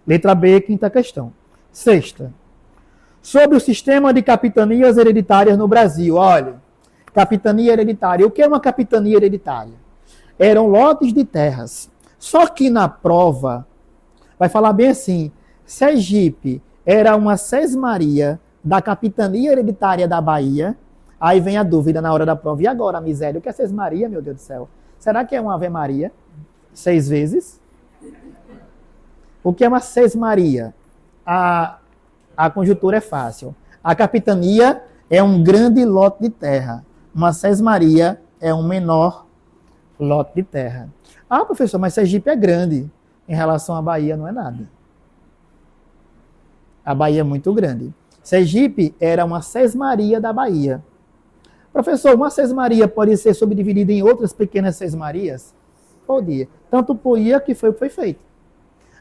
Letra B, quinta questão. Sexta. Sobre o sistema de capitanias hereditárias no Brasil. Olha, capitania hereditária. O que é uma capitania hereditária? Eram lotes de terras. Só que na prova, vai falar bem assim, Sergipe era uma sesmaria da capitania hereditária da Bahia. Aí vem a dúvida na hora da prova. E agora, miséria, o que é sesmaria, meu Deus do céu? Será que é uma Ave Maria? 6 vezes? O que é uma sesmaria? A conjuntura é fácil. A capitania é um grande lote de terra. Uma sesmaria é um menor lote de terra. Ah, professor, mas Sergipe é grande. Em relação à Bahia, não é nada. A Bahia é muito grande. Sergipe era uma sesmaria da Bahia. Professor, uma sesmaria pode ser subdividida em outras pequenas sesmarias? Podia. Tanto podia que foi o que foi feito.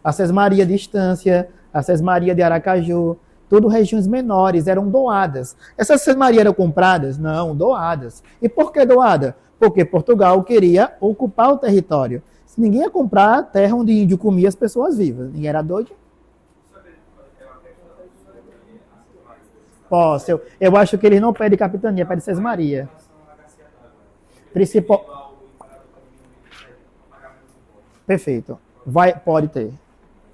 A sesmaria de Estância, a sesmaria de Aracaju, tudo regiões menores, eram doadas. Essas sesmarias eram compradas? Não, doadas. E por que doada? Porque Portugal queria ocupar o território. Se ninguém ia comprar a terra onde índio comia as pessoas vivas. Ninguém era doido. Posso. Eu acho que eles não pedem capitania, pedem sesmaria. Principal. Perfeito. Pode ter.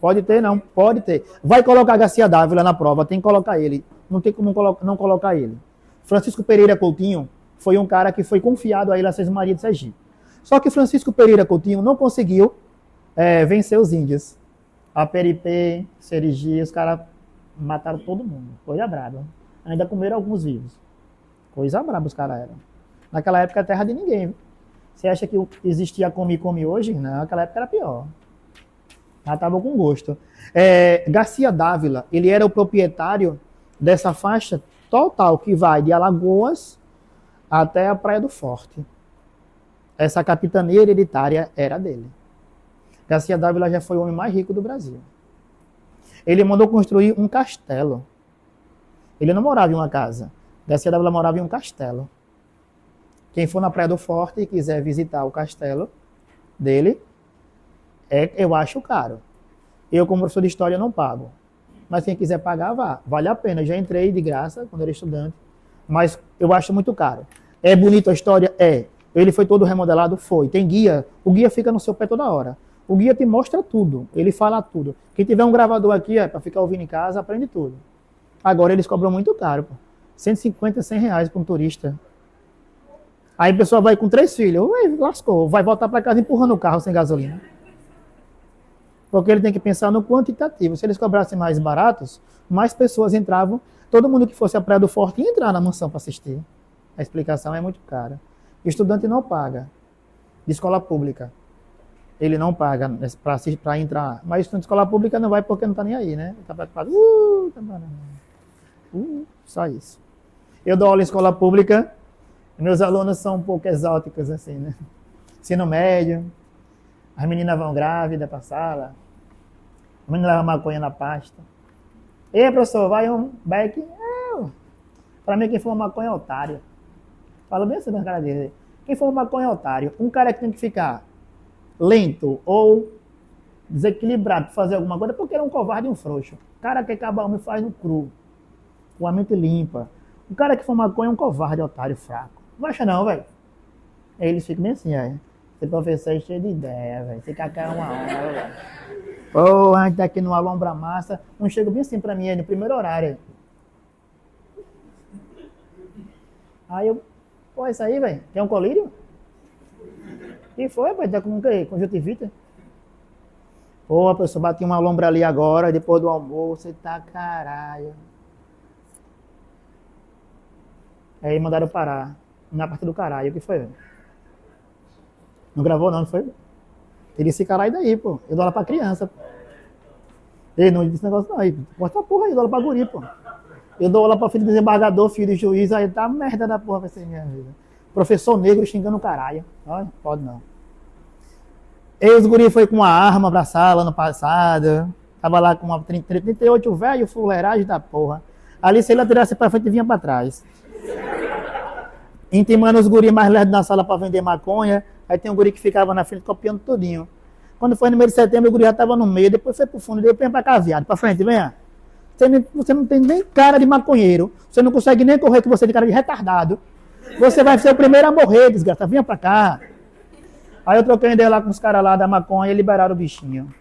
Pode ter, não. Pode ter. Vai colocar Garcia Dávila na prova, tem que colocar ele. Não tem como não colocar ele. Francisco Pereira Coutinho foi um cara que foi confiado a ele a sesmaria de Sergipe. Só que Francisco Pereira Coutinho não conseguiu vencer os índios. A Peripê, Serigi, os caras mataram todo mundo. Coisa braba. Ainda comeram alguns vivos. Coisa braba os caras eram. Naquela época, a terra de ninguém. Viu? Você acha que existia come hoje? Não, naquela época era pior. Já estava com gosto. Garcia Dávila, ele era o proprietário dessa faixa total que vai de Alagoas até a Praia do Forte. Essa capitania hereditária era dele. Garcia Dávila já foi o homem mais rico do Brasil. Ele mandou construir um castelo. Ele não morava em uma casa. Garcia Dávila morava em um castelo. Quem for na Praia do Forte e quiser visitar o castelo dele, eu acho caro. Eu, como professor de história, não pago. Mas quem quiser pagar, vá. Vale a pena. Eu já entrei de graça quando era estudante. Mas eu acho muito caro. É bonito a história? É. Ele foi todo remodelado? Foi. Tem guia. O guia fica no seu pé toda hora. O guia te mostra tudo. Ele fala tudo. Quem tiver um gravador aqui, para ficar ouvindo em casa, aprende tudo. Agora eles cobram muito caro. Pô. 150, 100 reais para um turista. Aí a pessoa vai com 3 filhos. Ué, lascou. Vai voltar para casa empurrando o carro sem gasolina. Porque ele tem que pensar no quantitativo. Se eles cobrassem mais baratos, mais pessoas entravam. Todo mundo que fosse à Praia do Forte ia entrar na mansão para assistir. A explicação é muito cara. O estudante não paga. De escola pública. Ele não paga para entrar. Mas o estudante de escola pública não vai porque não está nem aí, né? Está preocupado. Só isso. Eu dou aula em escola pública. Meus alunos são um pouco exóticos, assim, né? Ensino médio. As meninas vão grávidas para a sala. A menina leva maconha na pasta. Ei, professor, vai um beck? Para mim, quem for maconha é otário. Fala bem assim na cara dele. Quem for maconha é otário. Um cara que tem que ficar lento ou desequilibrado para fazer alguma coisa porque ele é um covarde e um frouxo. O cara que acaba homem faz no cru. Com a mente limpa. O cara que for maconha é um covarde, otário, fraco. Não acha não, velho. Aí eles ficam bem assim, aí. Esse professor é cheio de ideia, velho. Você quer cair uma hora, velho. Pô, a gente tá aqui no Alombra Massa. Não chega bem assim pra mim, aí no primeiro horário. Aí eu, pô, isso aí, velho. Tem um colírio? E foi, rapaz, tá com o quê? Conjuntivite? Pô, a pessoa bateu uma lombra ali agora, depois do almoço, você tá caralho. Aí mandaram parar. Na parte do caralho, o que foi, velho? Não gravou não foi? Ele esse caralho daí, pô. Eu dou aula pra criança, pô. Ele não disse negócio não aí. Corta a porra aí, eu dou aula pra guri, pô. Eu dou aula pra filho do desembargador, filho do juiz, aí tá merda da porra vai ser minha vida. Professor negro xingando o caralho. Olha, pode não. E os guri foi com uma arma pra sala ano passado. Tava lá com uma 38 velho, fuleiragem da porra. Ali se ele atirasse pra frente, vinha pra trás. Intimando os guri mais lerdos na sala pra vender maconha. Aí tem um guri que ficava na frente copiando tudinho. Quando foi no mês de setembro, o guri já tava no meio, depois foi pro fundo, depois pra cá, viado, pra frente, venha. Você não tem nem cara de maconheiro, você não consegue nem correr que você tem cara de retardado. Você vai ser o primeiro a morrer, desgraça, vinha pra cá. Aí eu troquei ideia lá com os caras lá da maconha e liberaram o bichinho.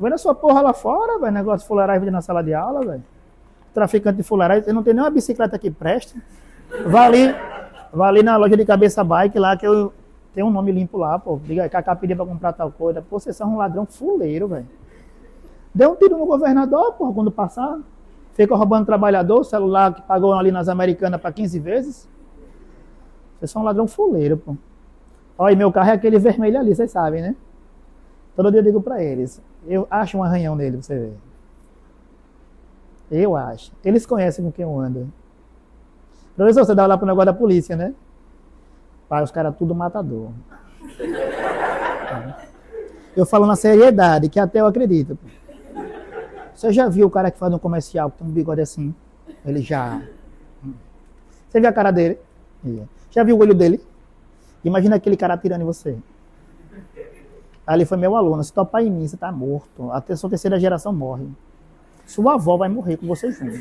Vendo a sua porra lá fora, velho, negócio de fuleiragem na sala de aula, velho. Traficante de fuleiragem, você não tem nem uma bicicleta que presta. Vai ali na loja de cabeça bike lá, que eu tenho um nome limpo lá, pô. Diga, Cacá pediu pra comprar tal coisa. Pô, vocês são um ladrão fuleiro, velho. Deu um tiro no governador, pô, quando passar. Ficou roubando trabalhador, o celular que pagou ali nas Americanas pra 15 vezes. Vocês são um ladrão fuleiro, pô. Olha, meu carro é aquele vermelho ali, vocês sabem, né? Todo dia eu digo pra eles. Eu acho um arranhão nele, pra você ver. Eu acho. Eles conhecem com quem eu ando. Professor, você dá lá pro negócio da polícia, né? Pai, os caras tudo matador. Eu falo na seriedade, que até eu acredito. Você já viu o cara que faz um comercial, que tem um bigode assim? Ele já... Você viu a cara dele? Já viu o olho dele? Imagina aquele cara atirando em você. Ali foi meu aluno. Se topar em mim, você tá morto. Até sua terceira geração morre. Sua avó vai morrer com você junto.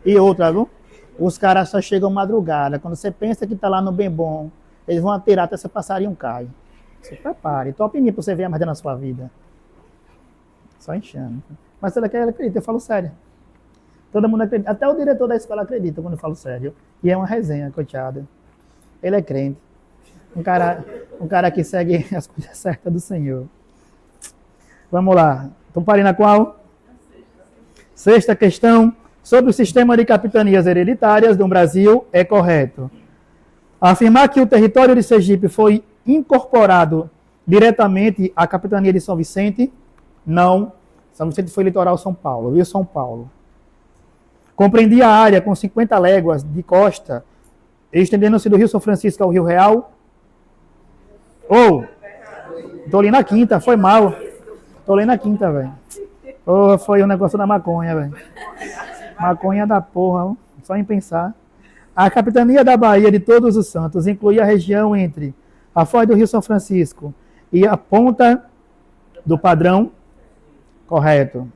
E outra, viu? Os caras só chegam madrugada. Quando você pensa que tá lá no bem bom, eles vão atirar até seu passarinho cai. Se prepare. Topa em mim pra você ver a merda na sua vida. Só enchendo. Mas você acredita, eu falo sério. Todo mundo acredita. Até o diretor da escola acredita quando eu falo sério. E é uma resenha, coitado. Ele é crente. Um cara que segue as coisas certas do Senhor. Vamos lá. Estou parando na qual? Sexta questão. Sobre o sistema de capitanias hereditárias do Brasil, é correto afirmar que o território de Sergipe foi incorporado diretamente à capitania de São Vicente? Não. São Vicente foi litoral São Paulo, viu? São Paulo. Compreendia a área com 50 léguas de costa, estendendo-se do Rio São Francisco ao Rio Real? Tô ali na quinta, foi mal. Tô ali na quinta, velho. Foi um negócio da maconha, velho. Maconha da porra, só em pensar. A capitania da Bahia de Todos os Santos incluía a região entre a foz do Rio São Francisco e a Ponta do Padrão. Correto.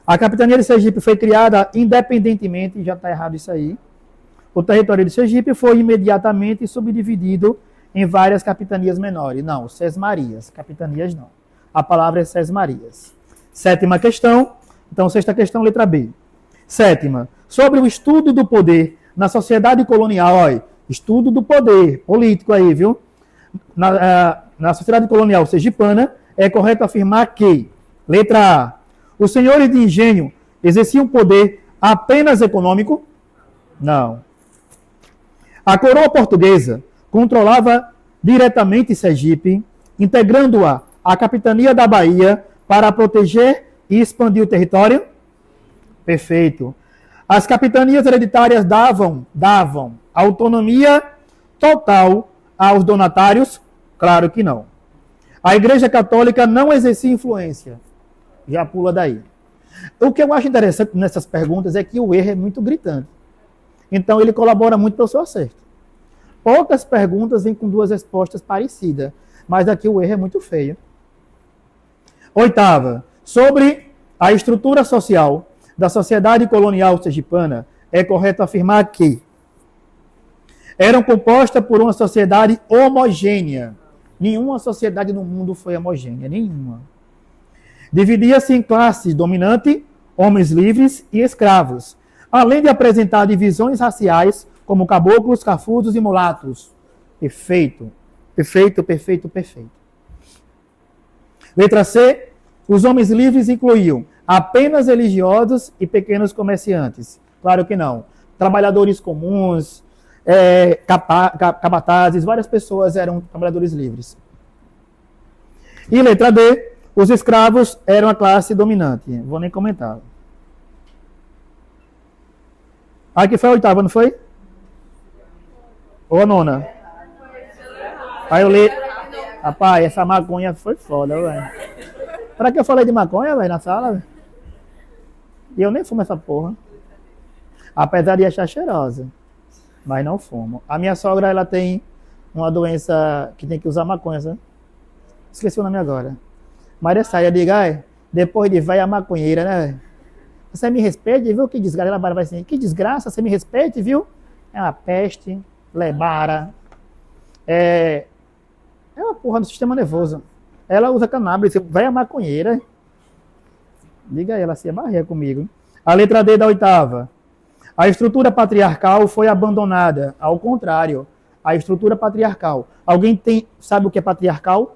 A capitania de Sergipe foi criada independentemente, já está errado isso aí. O território de Sergipe foi imediatamente subdividido em várias capitanias menores. Não, sesmarias, capitanias não. A palavra é sesmarias. Sétima questão. Então, sexta questão, letra B. Sétima, sobre o estudo do poder na sociedade colonial. Olha, estudo do poder político aí, viu? Na sociedade colonial sergipana, é correto afirmar que, letra A, os senhores de engenho exerciam poder apenas econômico? Não. A coroa portuguesa controlava diretamente Sergipe, integrando-a à capitania da Bahia para proteger e expandir o território? Perfeito. As capitanias hereditárias davam autonomia total aos donatários? Claro que não. A Igreja Católica não exercia influência. Já pula daí. O que eu acho interessante nessas perguntas é que o erro é muito gritante. Então ele colabora muito para o seu acerto. Poucas perguntas vêm com duas respostas parecidas, mas aqui o erro é muito feio. Oitava, sobre a estrutura social da sociedade colonial sergipana, é correto afirmar que eram compostas por uma sociedade homogênea. Nenhuma sociedade no mundo foi homogênea, nenhuma. Dividia-se em classes dominante, homens livres e escravos, além de apresentar divisões raciais como caboclos, cafudos e mulatos. Perfeito, perfeito, perfeito, perfeito. Letra C. Os homens livres incluíam apenas religiosos e pequenos comerciantes. Claro que não. Trabalhadores comuns, capatazes, várias pessoas eram trabalhadores livres. E letra D. Os escravos eram a classe dominante. Vou nem comentar. Aqui foi a oitava, não foi? Ou a nona? Aí eu li. Rapaz, essa maconha foi foda, velho. Pra que eu falei de maconha, velho, na sala? Véio? E eu nem fumo essa porra. Apesar de achar cheirosa. Mas não fumo. A minha sogra, ela tem uma doença que tem que usar maconha, sabe? Esqueci o nome agora. Maria Saia, diga, depois de velha maconheira, né? Você me respeite, viu? Que desgraça. Ela vai assim, que desgraça, você me respeite, viu? É uma peste, lebara. É uma porra do sistema nervoso. Ela usa cannabis, velha maconheira. Diga aí, ela se amarreia comigo. A letra D da oitava. A estrutura patriarcal foi abandonada. Ao contrário, a estrutura patriarcal. Alguém sabe o que é patriarcal?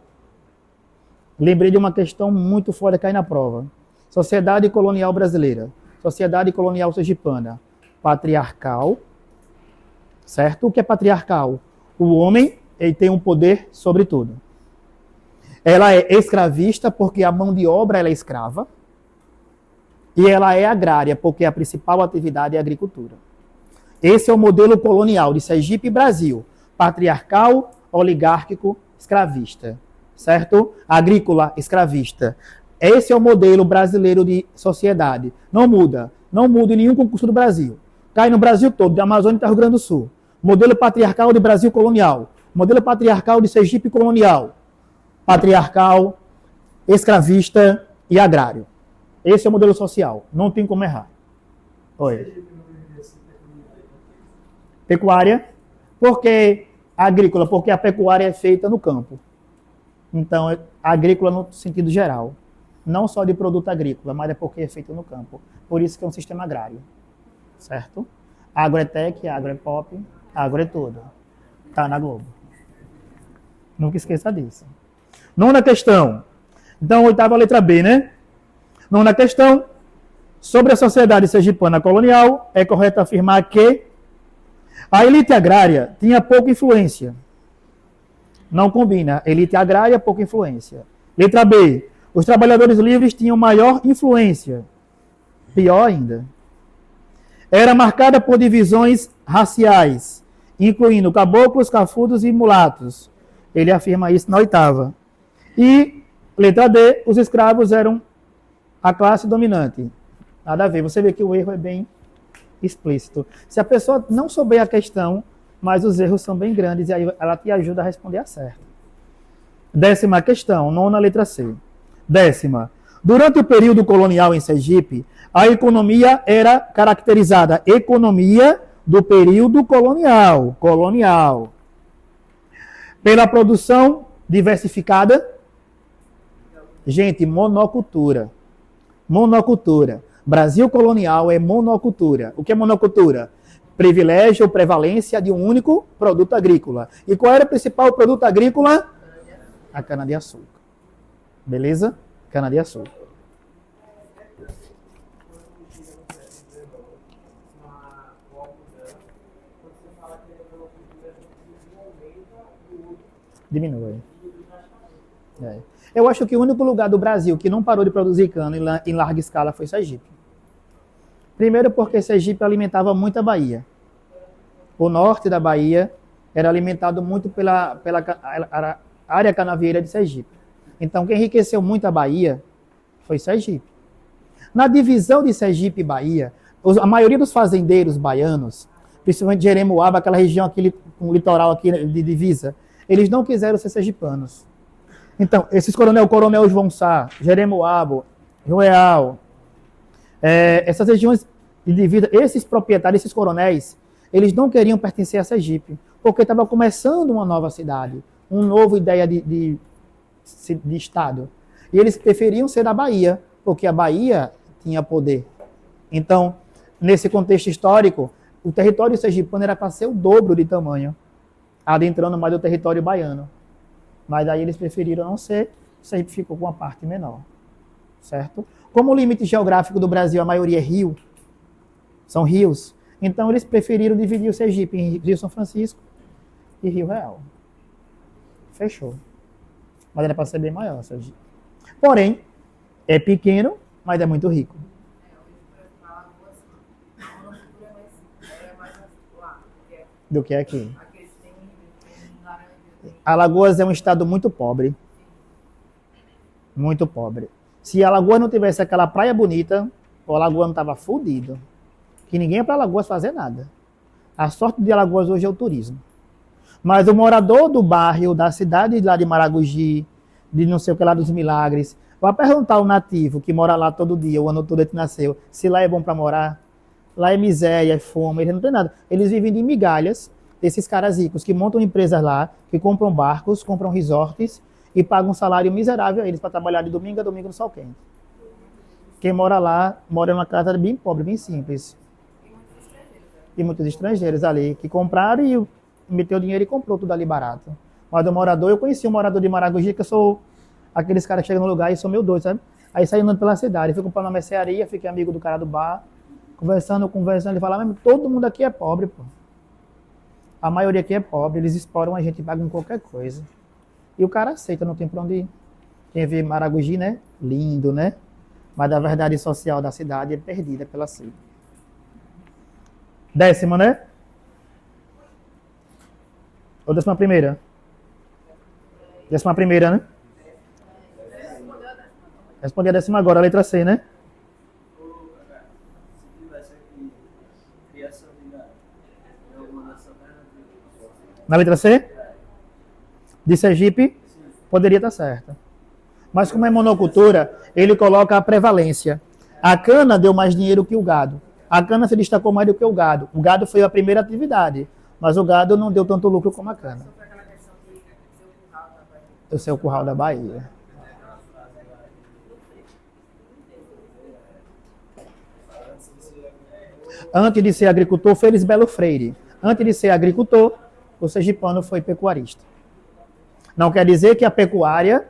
Lembrei de uma questão muito foda que cai na prova. Sociedade colonial brasileira. Sociedade colonial sergipana. Patriarcal. Certo? O que é patriarcal? O homem, ele tem um poder sobre tudo. Ela é escravista porque a mão de obra ela é escrava. E ela é agrária porque a principal atividade é a agricultura. Esse é o modelo colonial de Sergipe e Brasil. Patriarcal, oligárquico, escravista. Certo? Agrícola, escravista. Esse é o modelo brasileiro de sociedade. Não muda. Não muda em nenhum concurso do Brasil. Cai no Brasil todo, de Amazônia até Rio Grande do Sul. Modelo patriarcal de Brasil colonial. Modelo patriarcal de Sergipe colonial. Patriarcal, escravista e agrário. Esse é o modelo social. Não tem como errar. Oi. Pecuária. Por que agrícola? Porque a pecuária é feita no campo. Então, agrícola no sentido geral. Não só de produto agrícola, mas é porque é feito no campo. Por isso que é um sistema agrário. Certo? Agro é tech, agro é pop, agro é tudo. Tá na Globo. Nunca esqueça disso. Nona questão. Então, oitava letra B, né? Nona questão. Sobre a sociedade sergipana colonial, é correto afirmar que a elite agrária tinha pouca influência. Não combina. Elite agrária, pouca influência. Letra B. Os trabalhadores livres tinham maior influência. Pior ainda. Era marcada por divisões raciais, incluindo caboclos, cafudos e mulatos. Ele afirma isso na oitava. E, letra D, os escravos eram a classe dominante. Nada a ver. Você vê que o erro é bem explícito. Se a pessoa não souber a questão, mas os erros são bem grandes e aí ela te ajuda a responder a certo. Décima questão, nona letra C. Décima. Durante o período colonial em Sergipe, a economia era caracterizada economia do período colonial. Pela produção diversificada. Gente, monocultura. Brasil colonial é monocultura. O que é monocultura? Privilégio ou prevalência de um único produto agrícola. E qual era o principal produto agrícola? A cana-de-açúcar. Beleza? Cana-de-açúcar. Diminui. Eu acho que o único lugar do Brasil que não parou de produzir cana em larga escala foi Sergipe. Primeiro porque Sergipe alimentava muito a Bahia. O norte da Bahia era alimentado muito pela área canavieira de Sergipe. Então, quem enriqueceu muito a Bahia foi Sergipe. Na divisão de Sergipe e Bahia, a maioria dos fazendeiros baianos, principalmente de Jeremoabo, aquela região aqui, com o litoral aqui de divisa, eles não quiseram ser sergipanos. Então, esses Coronel João Sá, Jeremoabo, Roeal, essas regiões de divisa, esses proprietários, esses coronéis, eles não queriam pertencer a Sergipe. porque estava começando uma nova cidade, uma nova ideia de Estado. E eles preferiam ser da Bahia, porque a Bahia tinha poder. Então, nesse contexto histórico, o território sergipano era para ser o dobro de tamanho, adentrando mais o território baiano. Mas aí eles preferiram não ser, Sergipe ficou com uma parte menor. Certo? Como o limite geográfico do Brasil, a maioria é rio, são rios, então eles preferiram dividir o Sergipe em Rio São Francisco e Rio Real. Fechou. Mas era para ser bem maior, Sergipe. Porém, é pequeno, mas é muito rico. Do que aqui. Alagoas é um estado muito pobre. Muito pobre. Se Alagoas não tivesse aquela praia bonita, o Alagoas não estava fudido. Que ninguém é para Alagoas fazer nada. A sorte de Alagoas hoje é o turismo. Mas o morador do bairro, da cidade lá de Maragogi, de não sei o que lá dos Milagres, vai perguntar ao nativo que mora lá todo dia, o ano todo que nasceu, se lá é bom para morar. Lá é miséria, é fome, eles não tem nada. Eles vivem de migalhas desses caras ricos que montam empresas lá, que compram barcos, compram resorts e pagam um salário miserável a eles para trabalhar de domingo a domingo no sol quente. Quem mora lá, mora numa casa bem pobre, bem simples. E muitos estrangeiros ali, que compraram e meteu dinheiro e comprou tudo ali barato. Mas o morador, eu conheci um morador de Maragogi, que eu sou aqueles caras que chegam no lugar e são meio doidos, sabe? Aí saí andando pela cidade, fui comprar uma mercearia, fiquei amigo do cara do bar, conversando, ele fala, mas todo mundo aqui é pobre, pô. A maioria aqui é pobre, eles exploram a gente, pagam qualquer coisa. E o cara aceita, não tem pra onde ir. Quem vê Maragogi, né? Lindo, né? Mas a verdade social da cidade é perdida pela sede. 10ª, né? Ou 11ª? 11ª, né? Respondi a 10ª agora, a letra C, né? Na letra C? De Sergipe? Poderia estar certa. Mas como é monocultura, ele coloca a prevalência. A cana deu mais dinheiro que o gado. A cana se destacou mais do que o gado. O gado foi a primeira atividade, mas o gado não deu tanto lucro como a cana. O seu curral da Bahia. Antes de ser agricultor, Félix Belo Freire. Antes de ser agricultor, o sergipano foi pecuarista. Não quer dizer que a pecuária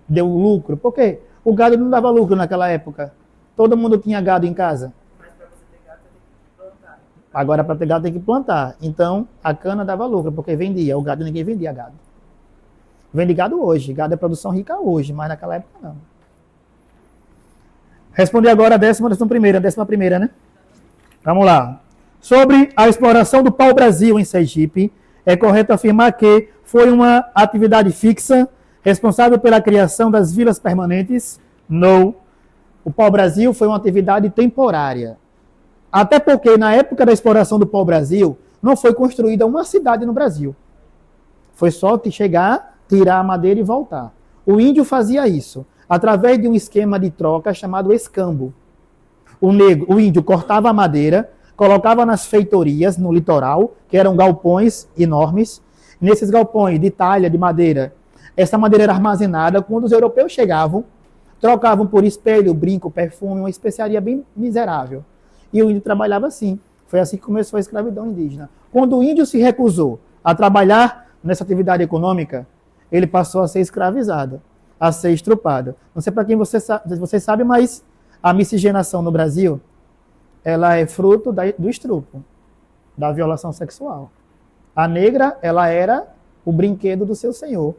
deu lucro. Por quê? O gado não dava lucro naquela época. Todo mundo tinha gado em casa. Agora, para ter gado, tem que plantar. Então, a cana dava lucro, porque vendia. O gado, ninguém vendia gado. Vende gado hoje. Gado é produção rica hoje, mas naquela época não. Respondi agora a 11ª, né? Vamos lá. Sobre a exploração do pau-brasil em Sergipe, é correto afirmar que foi uma atividade fixa, responsável pela criação das vilas permanentes? Não. O pau-brasil foi uma atividade temporária. Até porque, na época da exploração do pau-brasil, não foi construída uma cidade no Brasil. Foi só chegar, tirar a madeira e voltar. O índio fazia isso, através de um esquema de troca chamado escambo. O índio cortava a madeira, colocava nas feitorias, no litoral, que eram galpões enormes. Nesses galpões de talha de madeira, essa madeira era armazenada. Quando os europeus chegavam, trocavam por espelho, brinco, perfume, uma especiaria bem miserável. E o índio trabalhava assim. Foi assim que começou a escravidão indígena. Quando o índio se recusou a trabalhar nessa atividade econômica, ele passou a ser escravizado, a ser estrupado. Não sei para quem você sabe, mas a miscigenação no Brasil, ela é fruto do estupro, da violação sexual. A negra, ela era o brinquedo do seu senhor.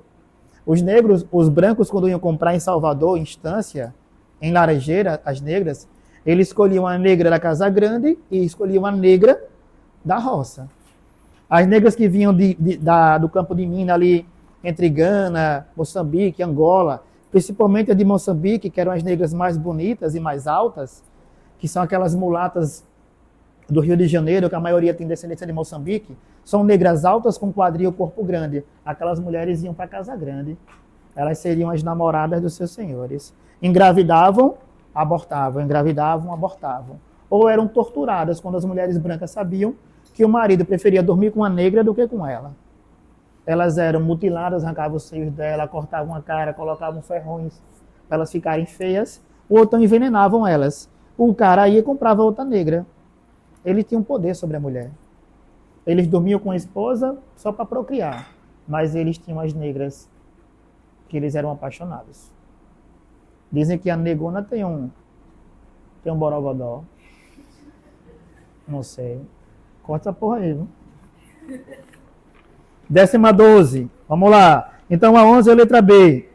Os negros, os brancos, quando iam comprar em Salvador, em Estância, em Laranjeira, as negras, eles escolhiam a negra da Casa Grande e escolhiam a negra da roça. As negras que vinham do campo de mina ali, entre Gana, Moçambique, Angola, principalmente a de Moçambique, que eram as negras mais bonitas e mais altas, que são aquelas mulatas do Rio de Janeiro, que a maioria tem descendência de Moçambique, são negras altas com quadril e corpo grande. Aquelas mulheres iam para Casa Grande. Elas seriam as namoradas dos seus senhores. Engravidavam, abortavam. Engravidavam, abortavam. Ou eram torturadas quando as mulheres brancas sabiam que o marido preferia dormir com uma negra do que com ela. Elas eram mutiladas, arrancavam os seios dela, cortavam a cara, colocavam ferrões para elas ficarem feias, ou então envenenavam elas. O cara ia e comprava outra negra. Ele tinha um poder sobre a mulher. Eles dormiam com a esposa só para procriar, mas eles tinham as negras que eles eram apaixonados. Dizem que a negona tem um borogodó. Não sei. Corta essa porra aí, viu? 12. Vamos lá. Então a 11 é a letra B.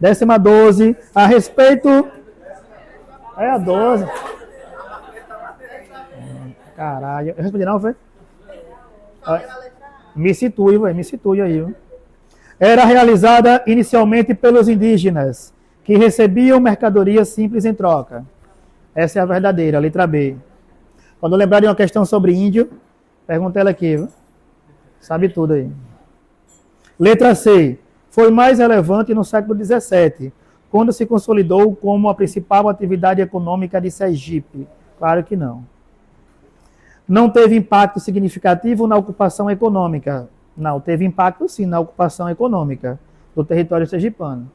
12. A respeito... É a 12. Caralho. Eu respondi não, foi? Me situe, velho. Me situe aí, viu? Era realizada inicialmente pelos indígenas, que recebiam mercadorias simples em troca. Essa é a verdadeira, letra B. Quando lembrar de uma questão sobre índio, pergunta ela aqui, viu? Sabe tudo aí. Letra C. Foi mais relevante no século XVII, quando se consolidou como a principal atividade econômica de Sergipe. Claro que não. Não teve impacto significativo na ocupação econômica. Não, teve impacto sim na ocupação econômica do território sergipano.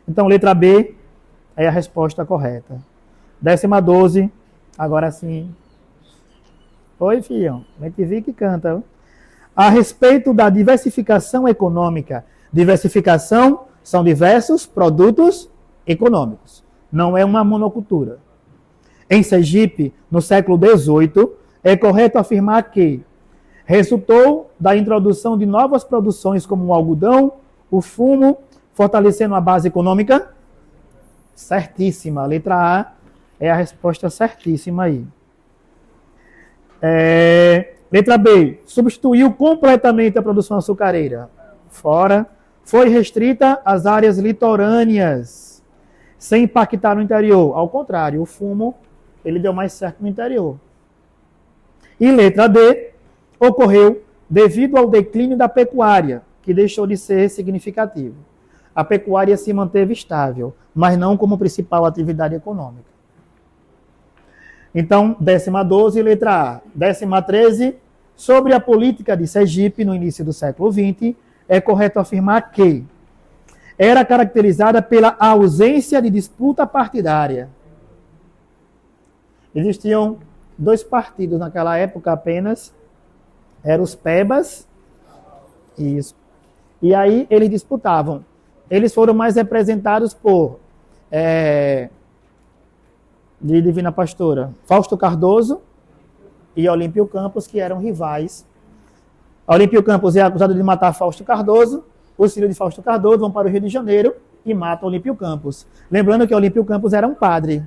Então, letra B é a resposta correta. 12, agora sim. Oi, filhão. Vem te vir que canta. A respeito da diversificação econômica. Diversificação são diversos produtos econômicos. Não é uma monocultura. Em Sergipe, no século XVIII, é correto afirmar que resultou da introdução de novas produções como o algodão, o fumo, fortalecendo a base econômica? Certíssima. A letra A é a resposta certíssima aí. Letra B. Substituiu completamente a produção açucareira. Fora. Foi restrita às áreas litorâneas, sem impactar no interior. Ao contrário, o fumo ele deu mais certo no interior. E letra D. Ocorreu devido ao declínio da pecuária, que deixou de ser significativo. A pecuária se manteve estável, mas não como principal atividade econômica. Então, 12, letra A. 13, sobre a política de Sergipe no início do século XX, é correto afirmar que era caracterizada pela ausência de disputa partidária. Existiam 2 partidos naquela época apenas, eram os pebas, isso. E aí eles disputavam. Eles foram mais representados por de Divina Pastora, Fausto Cardoso e Olímpio Campos, que eram rivais. Olímpio Campos é acusado de matar Fausto Cardoso, os filhos de Fausto Cardoso vão para o Rio de Janeiro e matam Olímpio Campos. Lembrando que Olímpio Campos era um padre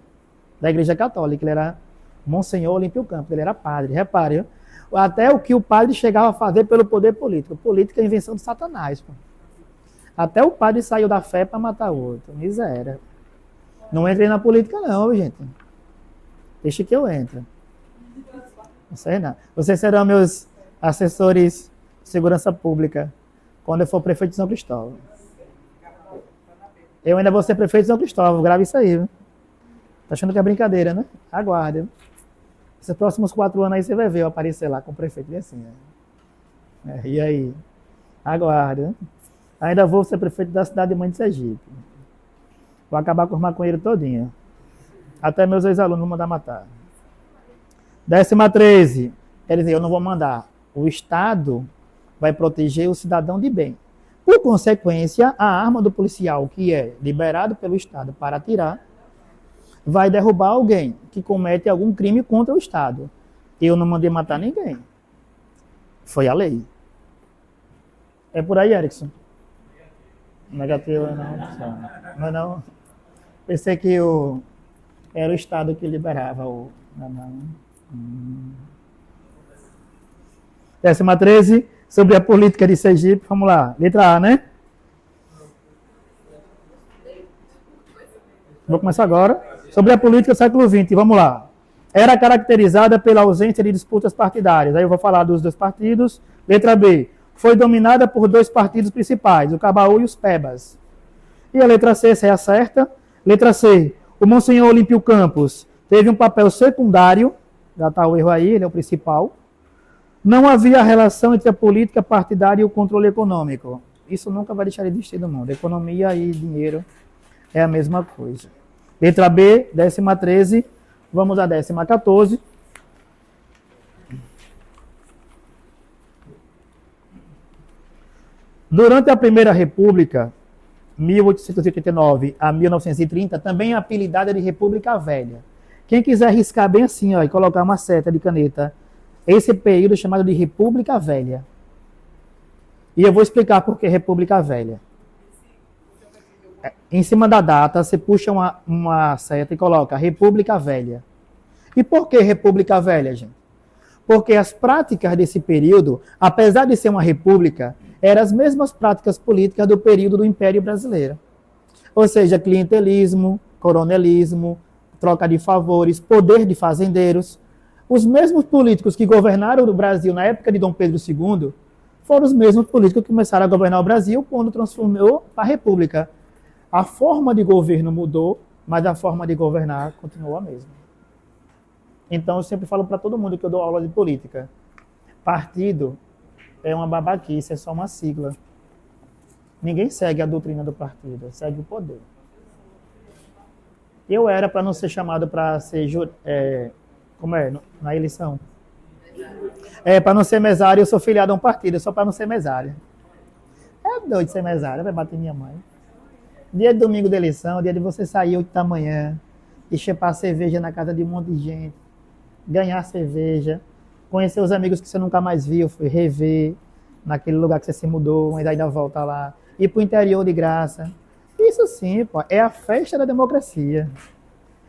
da Igreja Católica, ele era Monsenhor Olímpio Campos, ele era padre, repare, até o que o padre chegava a fazer pelo poder político. Política é invenção de Satanás. Pô. Até o padre saiu da fé para matar outro. Miséria. Não entrei na política não, gente. Deixa que eu entre. Não sei não. Vocês serão meus assessores de segurança pública quando eu for prefeito de São Cristóvão. Eu ainda vou ser prefeito de São Cristóvão. Grave isso aí, viu? Tá achando que é brincadeira, né? Aguarde. Esses próximos 4 anos aí você vai ver eu aparecer lá com o prefeito. E assim, né? E aí? Aguarde. Né? Ainda vou ser prefeito da cidade de Mãe de Sergipe. Vou acabar com os maconheiros todinho. Até meus ex-alunos vão mandar matar. 13. Quer dizer, eu não vou mandar. O Estado vai proteger o cidadão de bem. Por consequência, a arma do policial, que é liberado pelo Estado para atirar, vai derrubar alguém que comete algum crime contra o Estado. Eu não mandei matar ninguém. Foi a lei. É por aí, Erickson? Negativo, não. Não. Pensei que era o Estado que liberava o... Não. 13, sobre a política de Sergipe. Vamos lá. Letra A, né? Vou começar agora. Sobre a política do século XX. Vamos lá. Era caracterizada pela ausência de disputas partidárias. Aí eu vou falar dos 2 partidos. Letra B. Foi dominada por 2 partidos principais, o Cabaú e os Pebas. E a letra C, essa é a certa. Letra C. O Monsenhor Olímpio Campos teve um papel secundário Já está o erro aí, ele é o principal. Não havia relação entre a política partidária e o controle econômico. Isso nunca vai deixar de existir no mundo. Economia e dinheiro é a mesma coisa. Letra B, 13ª. Vamos à 14ª. Durante a Primeira República, 1889 a 1930, também é apelidada de República Velha. Quem quiser riscar bem assim, ó, e colocar uma seta de caneta, esse período é chamado de República Velha. E eu vou explicar por que República Velha. Em cima da data, você puxa uma seta e coloca República Velha. E por que República Velha, gente? Porque as práticas desse período, apesar de ser uma república, eram as mesmas práticas políticas do período do Império Brasileiro. Ou seja, clientelismo, coronelismo, troca de favores, poder de fazendeiros. Os mesmos políticos que governaram o Brasil na época de Dom Pedro II foram os mesmos políticos que começaram a governar o Brasil quando transformou para a República. A forma de governo mudou, mas a forma de governar continuou a mesma. Então, eu sempre falo para todo mundo que eu dou aula de política. Partido é uma babaquice, é só uma sigla. Ninguém segue a doutrina do partido, segue o poder. Eu era para não ser chamado para ser... na eleição? Para não ser mesário, eu sou filiado a um partido, só para não ser mesário. É doido ser mesário, vai bater minha mãe. Dia de domingo da eleição, dia de você sair 8 da manhã e chepar cerveja na casa de um monte de gente, ganhar cerveja, conhecer os amigos que você nunca mais viu, rever naquele lugar que você se mudou, mas ainda volta lá, ir para o interior de graça. Isso sim, pô, é a festa da democracia.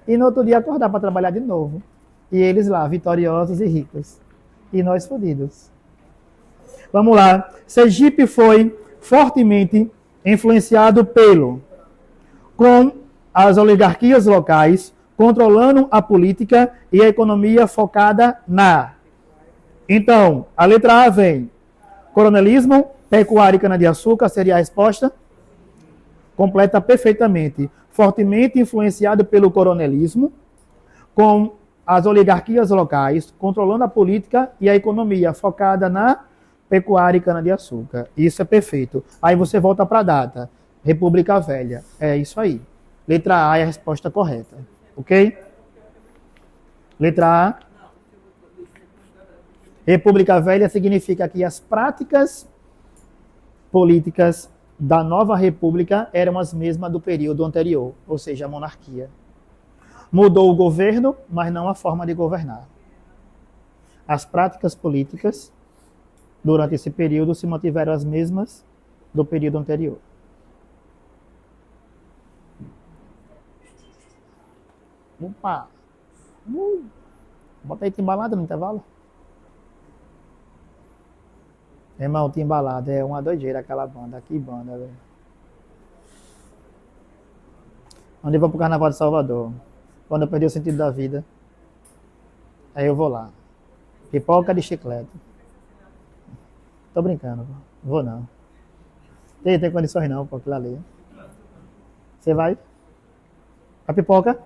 E no outro dia acordar para trabalhar de novo. E eles lá, vitoriosos e ricos. E nós fodidos. Vamos lá. Sergipe foi fortemente influenciado com as oligarquias locais, controlando a política e a economia focada na. Então, a letra A vem. Coronelismo, pecuária e cana-de-açúcar seria a resposta? Completa perfeitamente. Fortemente influenciado pelo coronelismo, com as oligarquias locais, controlando a política e a economia, focada na pecuária e cana-de-açúcar. Isso é perfeito. Aí você volta para a data. República Velha. É isso aí. Letra A é a resposta correta. Ok? Letra A. República Velha significa que as práticas políticas da nova república eram as mesmas do período anterior, ou seja, a monarquia. Mudou o governo, mas não a forma de governar. As práticas políticas, durante esse período, se mantiveram as mesmas do período anterior. Opa! Bota aí timbalada no intervalo. Irmão, Timbalada é uma doideira aquela banda. Que banda, velho. Onde eu vou pro Carnaval de Salvador. Quando eu perdi o sentido da vida. Aí eu vou lá. Pipoca de chiclete. Tô brincando, pô. Vou não. Tem condições não, pô, aquilo ali. Você vai? A pipoca?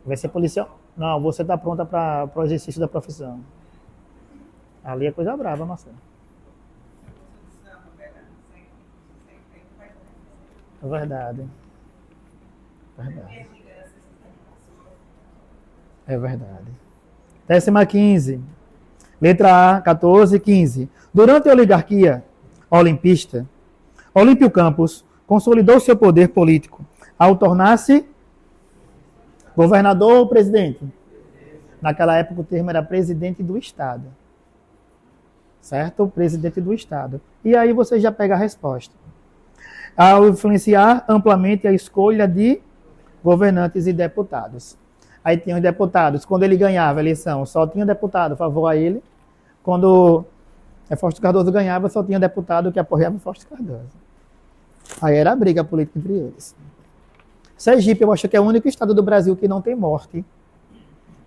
Vai ser policial? Não, você tá pronta para o exercício da profissão. Ali é coisa brava, Marcelo. É verdade. Verdade. É verdade. 15ª. Letra A, 14, 15. Durante a oligarquia olimpista, Olímpio Campos consolidou seu poder político ao tornar-se governador ou presidente. Naquela época o termo era presidente do Estado. Certo? Presidente do Estado. E aí você já pega a resposta. Ao influenciar amplamente a escolha de governantes e deputados. Aí tinha os deputados. Quando ele ganhava a eleição, só tinha deputado a favor a ele. Quando Fausto Cardoso ganhava, só tinha deputado que apoiava Fausto Cardoso. Aí era a briga política entre eles. Sergipe, eu acho que é o único estado do Brasil que não tem morte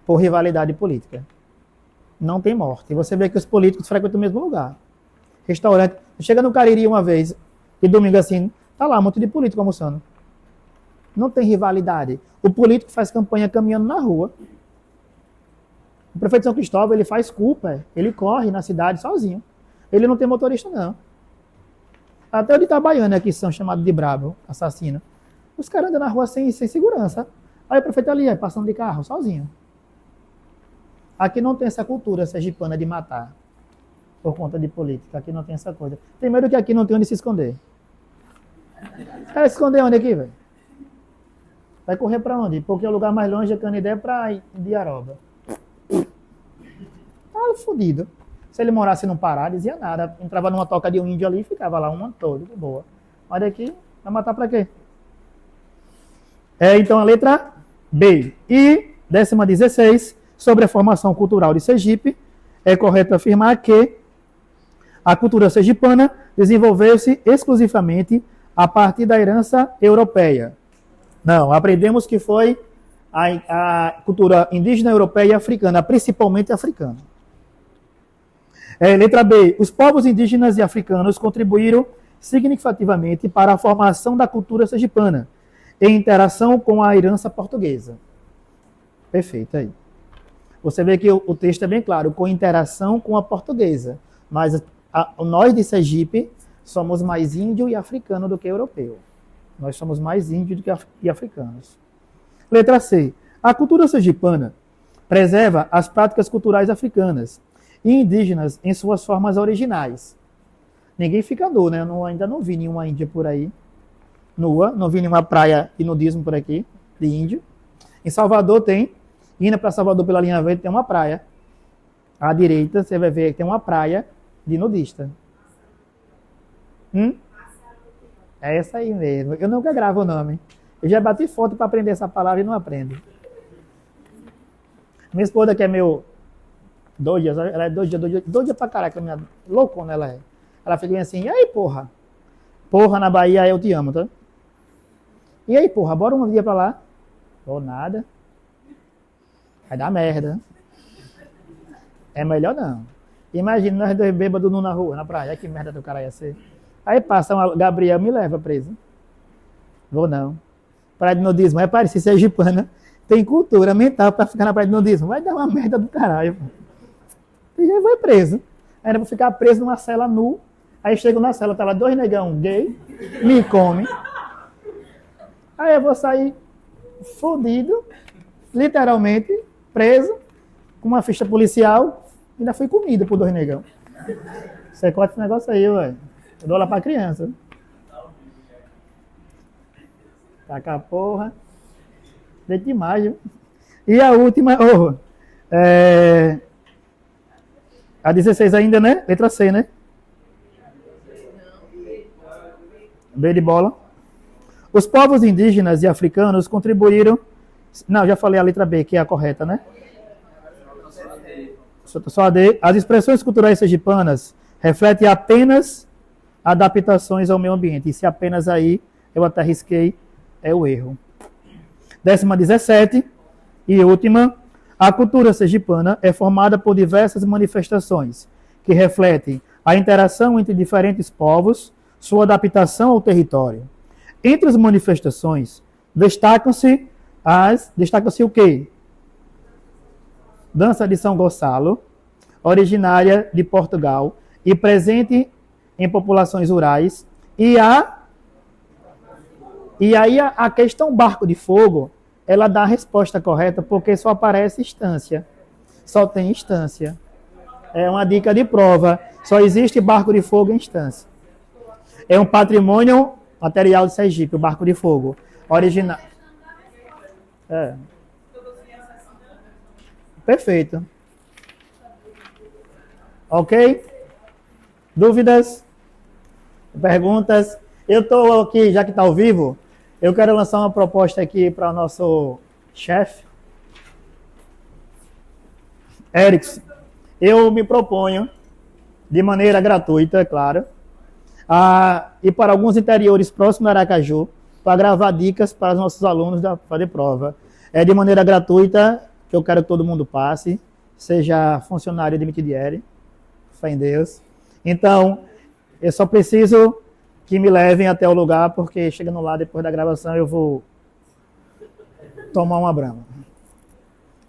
por rivalidade política. Não tem morte. E você vê que os políticos frequentam o mesmo lugar. Restaurante. Chega no Cariri uma vez, e domingo assim, tá lá um monte de político almoçando. Não tem rivalidade. O político faz campanha caminhando na rua. O prefeito de São Cristóvão, ele faz culpa, ele corre na cidade sozinho. Ele não tem motorista, não. Até o de Itabaiana, aqui são chamados de brabo, assassino. Os caras andam na rua sem segurança. Aí o prefeito ali, passando de carro, sozinho. Aqui não tem essa cultura sergipana de matar por conta de política. Aqui não tem essa coisa. Primeiro que aqui não tem onde se esconder. Vai se esconder onde aqui, velho? Vai correr pra onde? Porque o lugar mais longe é Canidé pra Indiaroba. Tá fodido. Se ele morasse num Pará, dizia nada. Entrava numa toca de um índio ali e ficava lá um ano todo, de boa. Mas daqui, vai matar pra quê? Então a letra B. E, 16, sobre a formação cultural de Sergipe, é correto afirmar que a cultura sergipana desenvolveu-se exclusivamente a partir da herança europeia. Não, aprendemos que foi a cultura indígena europeia e africana, principalmente africana. Letra B. Os povos indígenas e africanos contribuíram significativamente para a formação da cultura sergipana, em interação com a herança portuguesa. Perfeito aí. Você vê que o texto é bem claro, com interação com a portuguesa. Mas nós de Sergipe somos mais índio e africano do que europeu. Nós somos mais índios do que africanos. Letra C. A cultura sergipana preserva as práticas culturais africanas e indígenas em suas formas originais. Ninguém fica nu, né? Eu ainda não vi nenhuma índia por aí nua, não vi nenhuma praia de nudismo por aqui, de índio. Em Salvador tem, indo para Salvador pela linha verde, tem uma praia. À direita, você vai ver que tem uma praia de nudista. É essa aí mesmo. Eu nunca gravo o nome. Eu já bati foto para aprender essa palavra e não aprendo. Minha esposa, que é meu 2 dias, ela é 2 dias pra caraca, minha loucona ela é. Ela fica assim, e aí, porra? Porra, na Bahia eu te amo, tá? E aí, porra, bora um dia pra lá? Ou nada. Vai dar merda. É melhor não. Imagina nós dois bêbados na rua, na praia. Que merda do cara ia ser. Aí passa Gabriel, me leva preso. Vou não. Praia de nudismo, é parecido sergipana. Tem cultura mental pra ficar na praia de nudismo. Vai dar uma merda do caralho. E já vai preso. Aí eu vou ficar preso numa cela nu. Aí chego na cela, tá lá 2 negão gay, me come. Aí eu vou sair fodido, literalmente, preso, com uma ficha policial, ainda fui comido por 2 negão. Você corta esse negócio aí, ué. Eu dou lá pra criança. Taca a porra. Leite demais, viu? E a última, a 16 ainda, né? Letra C, né? B de bola. Os povos indígenas e africanos contribuíram... Não, já falei a letra B, que é a correta, né? Só a D. As expressões culturais sergipanas refletem apenas adaptações ao meio ambiente. E se apenas aí, eu até risquei, é o erro. 17 e última. A cultura sergipana é formada por diversas manifestações que refletem a interação entre diferentes povos, sua adaptação ao território. Entre as manifestações, destacam-se o quê? Dança de São Gonçalo, originária de Portugal e presente em populações rurais. E aí a questão barco de fogo, ela dá a resposta correta porque só aparece instância. Só tem instância. É uma dica de prova. Só existe barco de fogo em instância. É um patrimônio material de Sergipe, o barco de fogo. Original. Perfeito. Ok? Dúvidas? Perguntas? Eu estou aqui, já que está ao vivo, eu quero lançar uma proposta aqui para o nosso chefe. Erickson, eu me proponho, de maneira gratuita, é claro, a ir para alguns interiores próximos a Aracaju para gravar dicas para os nossos alunos da fazer prova. É de maneira gratuita, que eu quero que todo mundo passe, seja funcionário de Mitidieri, fé em Deus. Então, eu só preciso que me levem até o lugar, porque chegando lá, depois da gravação, eu vou tomar uma brama.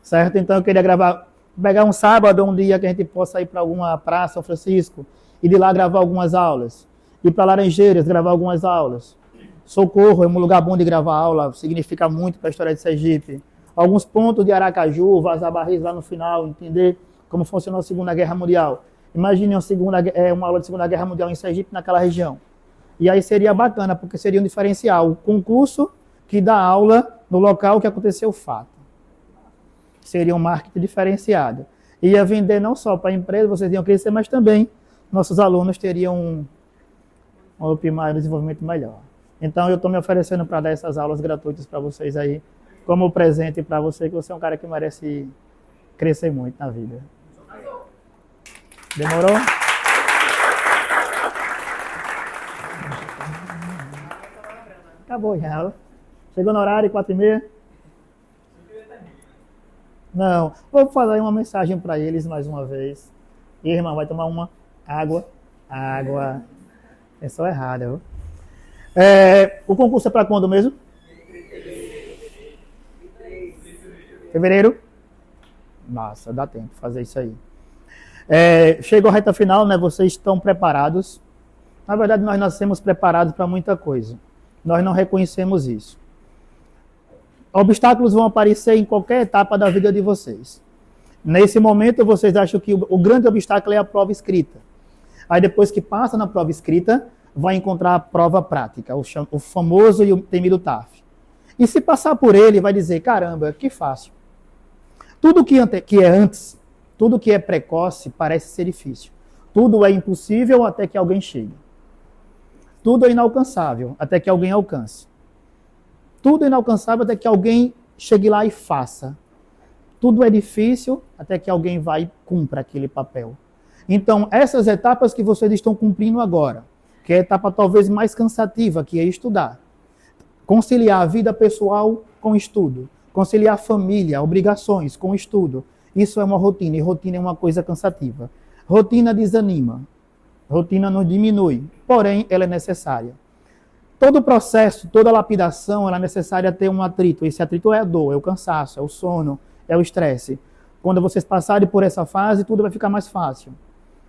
Certo? Então, eu queria gravar pegar um sábado, um dia que a gente possa ir para alguma praça, São Francisco, e de lá gravar algumas aulas. Ir para Laranjeiras, gravar algumas aulas. Socorro é um lugar bom de gravar aula, significa muito para a história de Sergipe. Alguns pontos de Aracaju, Vazar Barris lá no final, entender como funcionou a Segunda Guerra Mundial. Imagine uma aula de Segunda Guerra Mundial em Sergipe, naquela região. E aí seria bacana, porque seria um diferencial. O concurso que dá aula no local que aconteceu o fato. Seria um marketing diferenciado. Ia vender não só para a empresa, vocês iam crescer, mas também nossos alunos teriam um optimar desenvolvimento melhor. Então, eu estou me oferecendo para dar essas aulas gratuitas para vocês aí, como presente para você, que você é um cara que merece crescer muito na vida. Demorou? Acabou já. Chegou no horário, 4h30? Não. Vou fazer uma mensagem para eles mais uma vez. E, irmão, vai tomar uma água. Água. É só errada, viu? O concurso é para quando mesmo? Fevereiro? Nossa, dá tempo de fazer isso aí. Chegou a reta final, né? Vocês estão preparados. Na verdade, nós nascemos preparados para muita coisa. Nós não reconhecemos isso. Obstáculos vão aparecer em qualquer etapa da vida de vocês. Nesse momento, vocês acham que o grande obstáculo é a prova escrita. Aí, depois que passa na prova escrita, vai encontrar a prova prática, o famoso e o temido TAF. E se passar por ele, vai dizer, caramba, que fácil. Tudo que é antes, tudo que é precoce, parece ser difícil. Tudo é impossível até que alguém chegue. Tudo é inalcançável até que alguém alcance. Tudo é inalcançável até que alguém chegue lá e faça. Tudo é difícil até que alguém vai e cumpra aquele papel. Então, essas etapas que vocês estão cumprindo agora, que é a etapa talvez mais cansativa, que é estudar. Conciliar a vida pessoal com estudo. Conciliar família, obrigações com estudo. Isso é uma rotina, e rotina é uma coisa cansativa. Rotina desanima. Rotina não diminui, porém ela é necessária. Todo processo, toda lapidação, ela é necessária ter um atrito. Esse atrito é a dor, é o cansaço, é o sono, é o estresse. Quando vocês passarem por essa fase, tudo vai ficar mais fácil.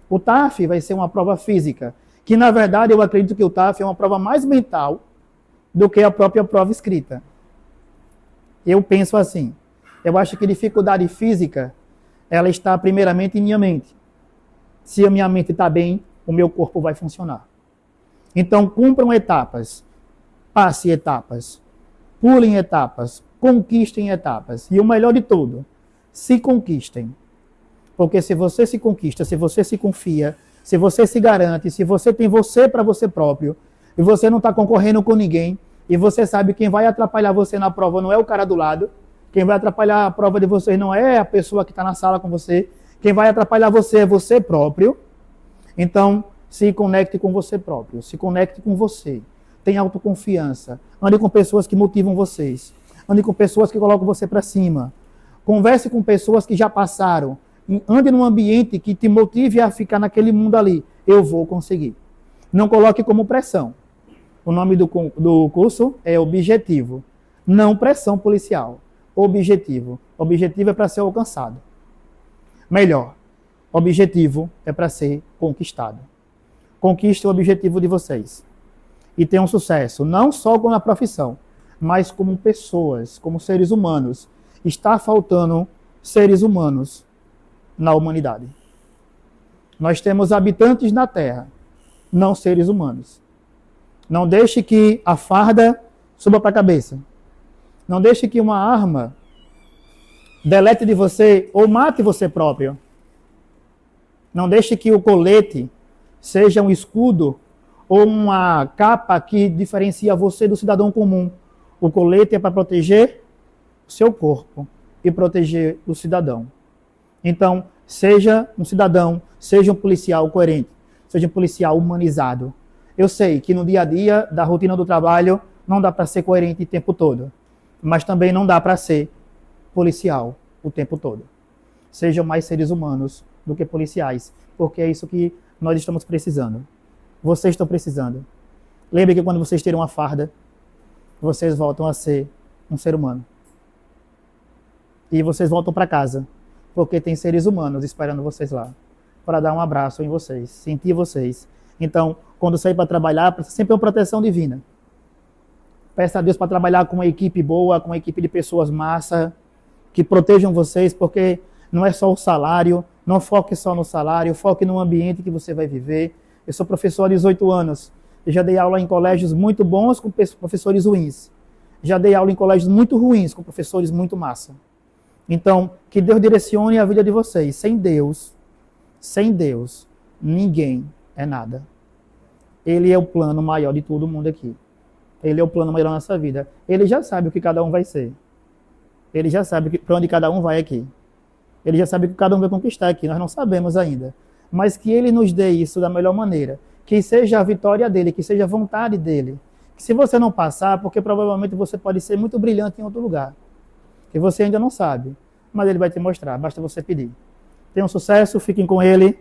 O TAF vai ser uma prova física, que na verdade eu acredito que o TAF é uma prova mais mental do que a própria prova escrita. Eu penso assim, eu acho que dificuldade física, ela está primeiramente em minha mente. Se a minha mente está bem, o meu corpo vai funcionar. Então, cumpram etapas, passe etapas, pulem etapas, conquistem etapas. E o melhor de tudo, se conquistem. Porque se você se conquista, se você se confia, se você se garante, se você tem você para você próprio, e você não está concorrendo com ninguém, e você sabe quem vai atrapalhar você na prova não é o cara do lado, quem vai atrapalhar a prova de vocês não é a pessoa que está na sala com você, quem vai atrapalhar você é você próprio. Então, se conecte com você próprio, se conecte com você. Tenha autoconfiança. Ande com pessoas que motivam vocês. Ande com pessoas que colocam você para cima. Converse com pessoas que já passaram. Ande num ambiente que te motive a ficar naquele mundo ali. Eu vou conseguir. Não coloque como pressão. O nome do curso é Objetivo. Não pressão policial. Objetivo. Objetivo é para ser alcançado. Melhor. Objetivo é para ser conquistado. Conquiste o objetivo de vocês. E tenham sucesso, não só com a profissão, mas como pessoas, como seres humanos. Está faltando seres humanos na humanidade. Nós temos habitantes na Terra, não seres humanos. Não deixe que a farda suba para a cabeça. Não deixe que uma arma delete de você ou mate você próprio. Não deixe que o colete seja um escudo ou uma capa que diferencia você do cidadão comum. O colete é para proteger o seu corpo e proteger o cidadão. Então, seja um cidadão, seja um policial coerente, seja um policial humanizado. Eu sei que no dia a dia da rotina do trabalho não dá para ser coerente o tempo todo, mas também não dá para ser policial o tempo todo. Sejam mais seres humanos do que policiais, porque é isso que nós estamos precisando. Vocês estão precisando. Lembre que quando vocês terem uma farda, vocês voltam a ser um ser humano. E vocês voltam para casa Porque tem seres humanos esperando vocês lá, para dar um abraço em vocês, sentir vocês. Então, quando sair para trabalhar, precisa sempre uma proteção divina. Peça a Deus para trabalhar com uma equipe boa, com uma equipe de pessoas massa, que protejam vocês, porque não é só o salário, não foque só no salário, foque no ambiente que você vai viver. Eu sou professor há 18 anos, eu já dei aula em colégios muito bons com professores ruins. Já dei aula em colégios muito ruins com professores muito massa. Então, que Deus direcione a vida de vocês. Sem Deus, ninguém é nada. Ele é o plano maior de todo mundo aqui. Ele é o plano maior da nossa vida. Ele já sabe o que cada um vai ser. Ele já sabe para onde cada um vai aqui. Ele já sabe o que cada um vai conquistar aqui. Nós não sabemos ainda. Mas que Ele nos dê isso da melhor maneira. Que seja a vitória dEle, que seja a vontade dEle. Que se você não passar, porque provavelmente você pode ser muito brilhante em outro lugar. Que você ainda não sabe. Mas Ele vai te mostrar. Basta você pedir. Tenham sucesso, fiquem com Ele.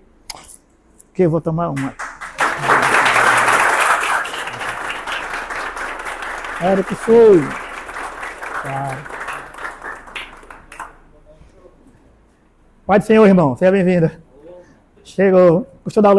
Que eu vou tomar uma. Era o que foi. Tá. Pai do Senhor, irmão. Seja bem-vindo. Chegou. Gostou da aula?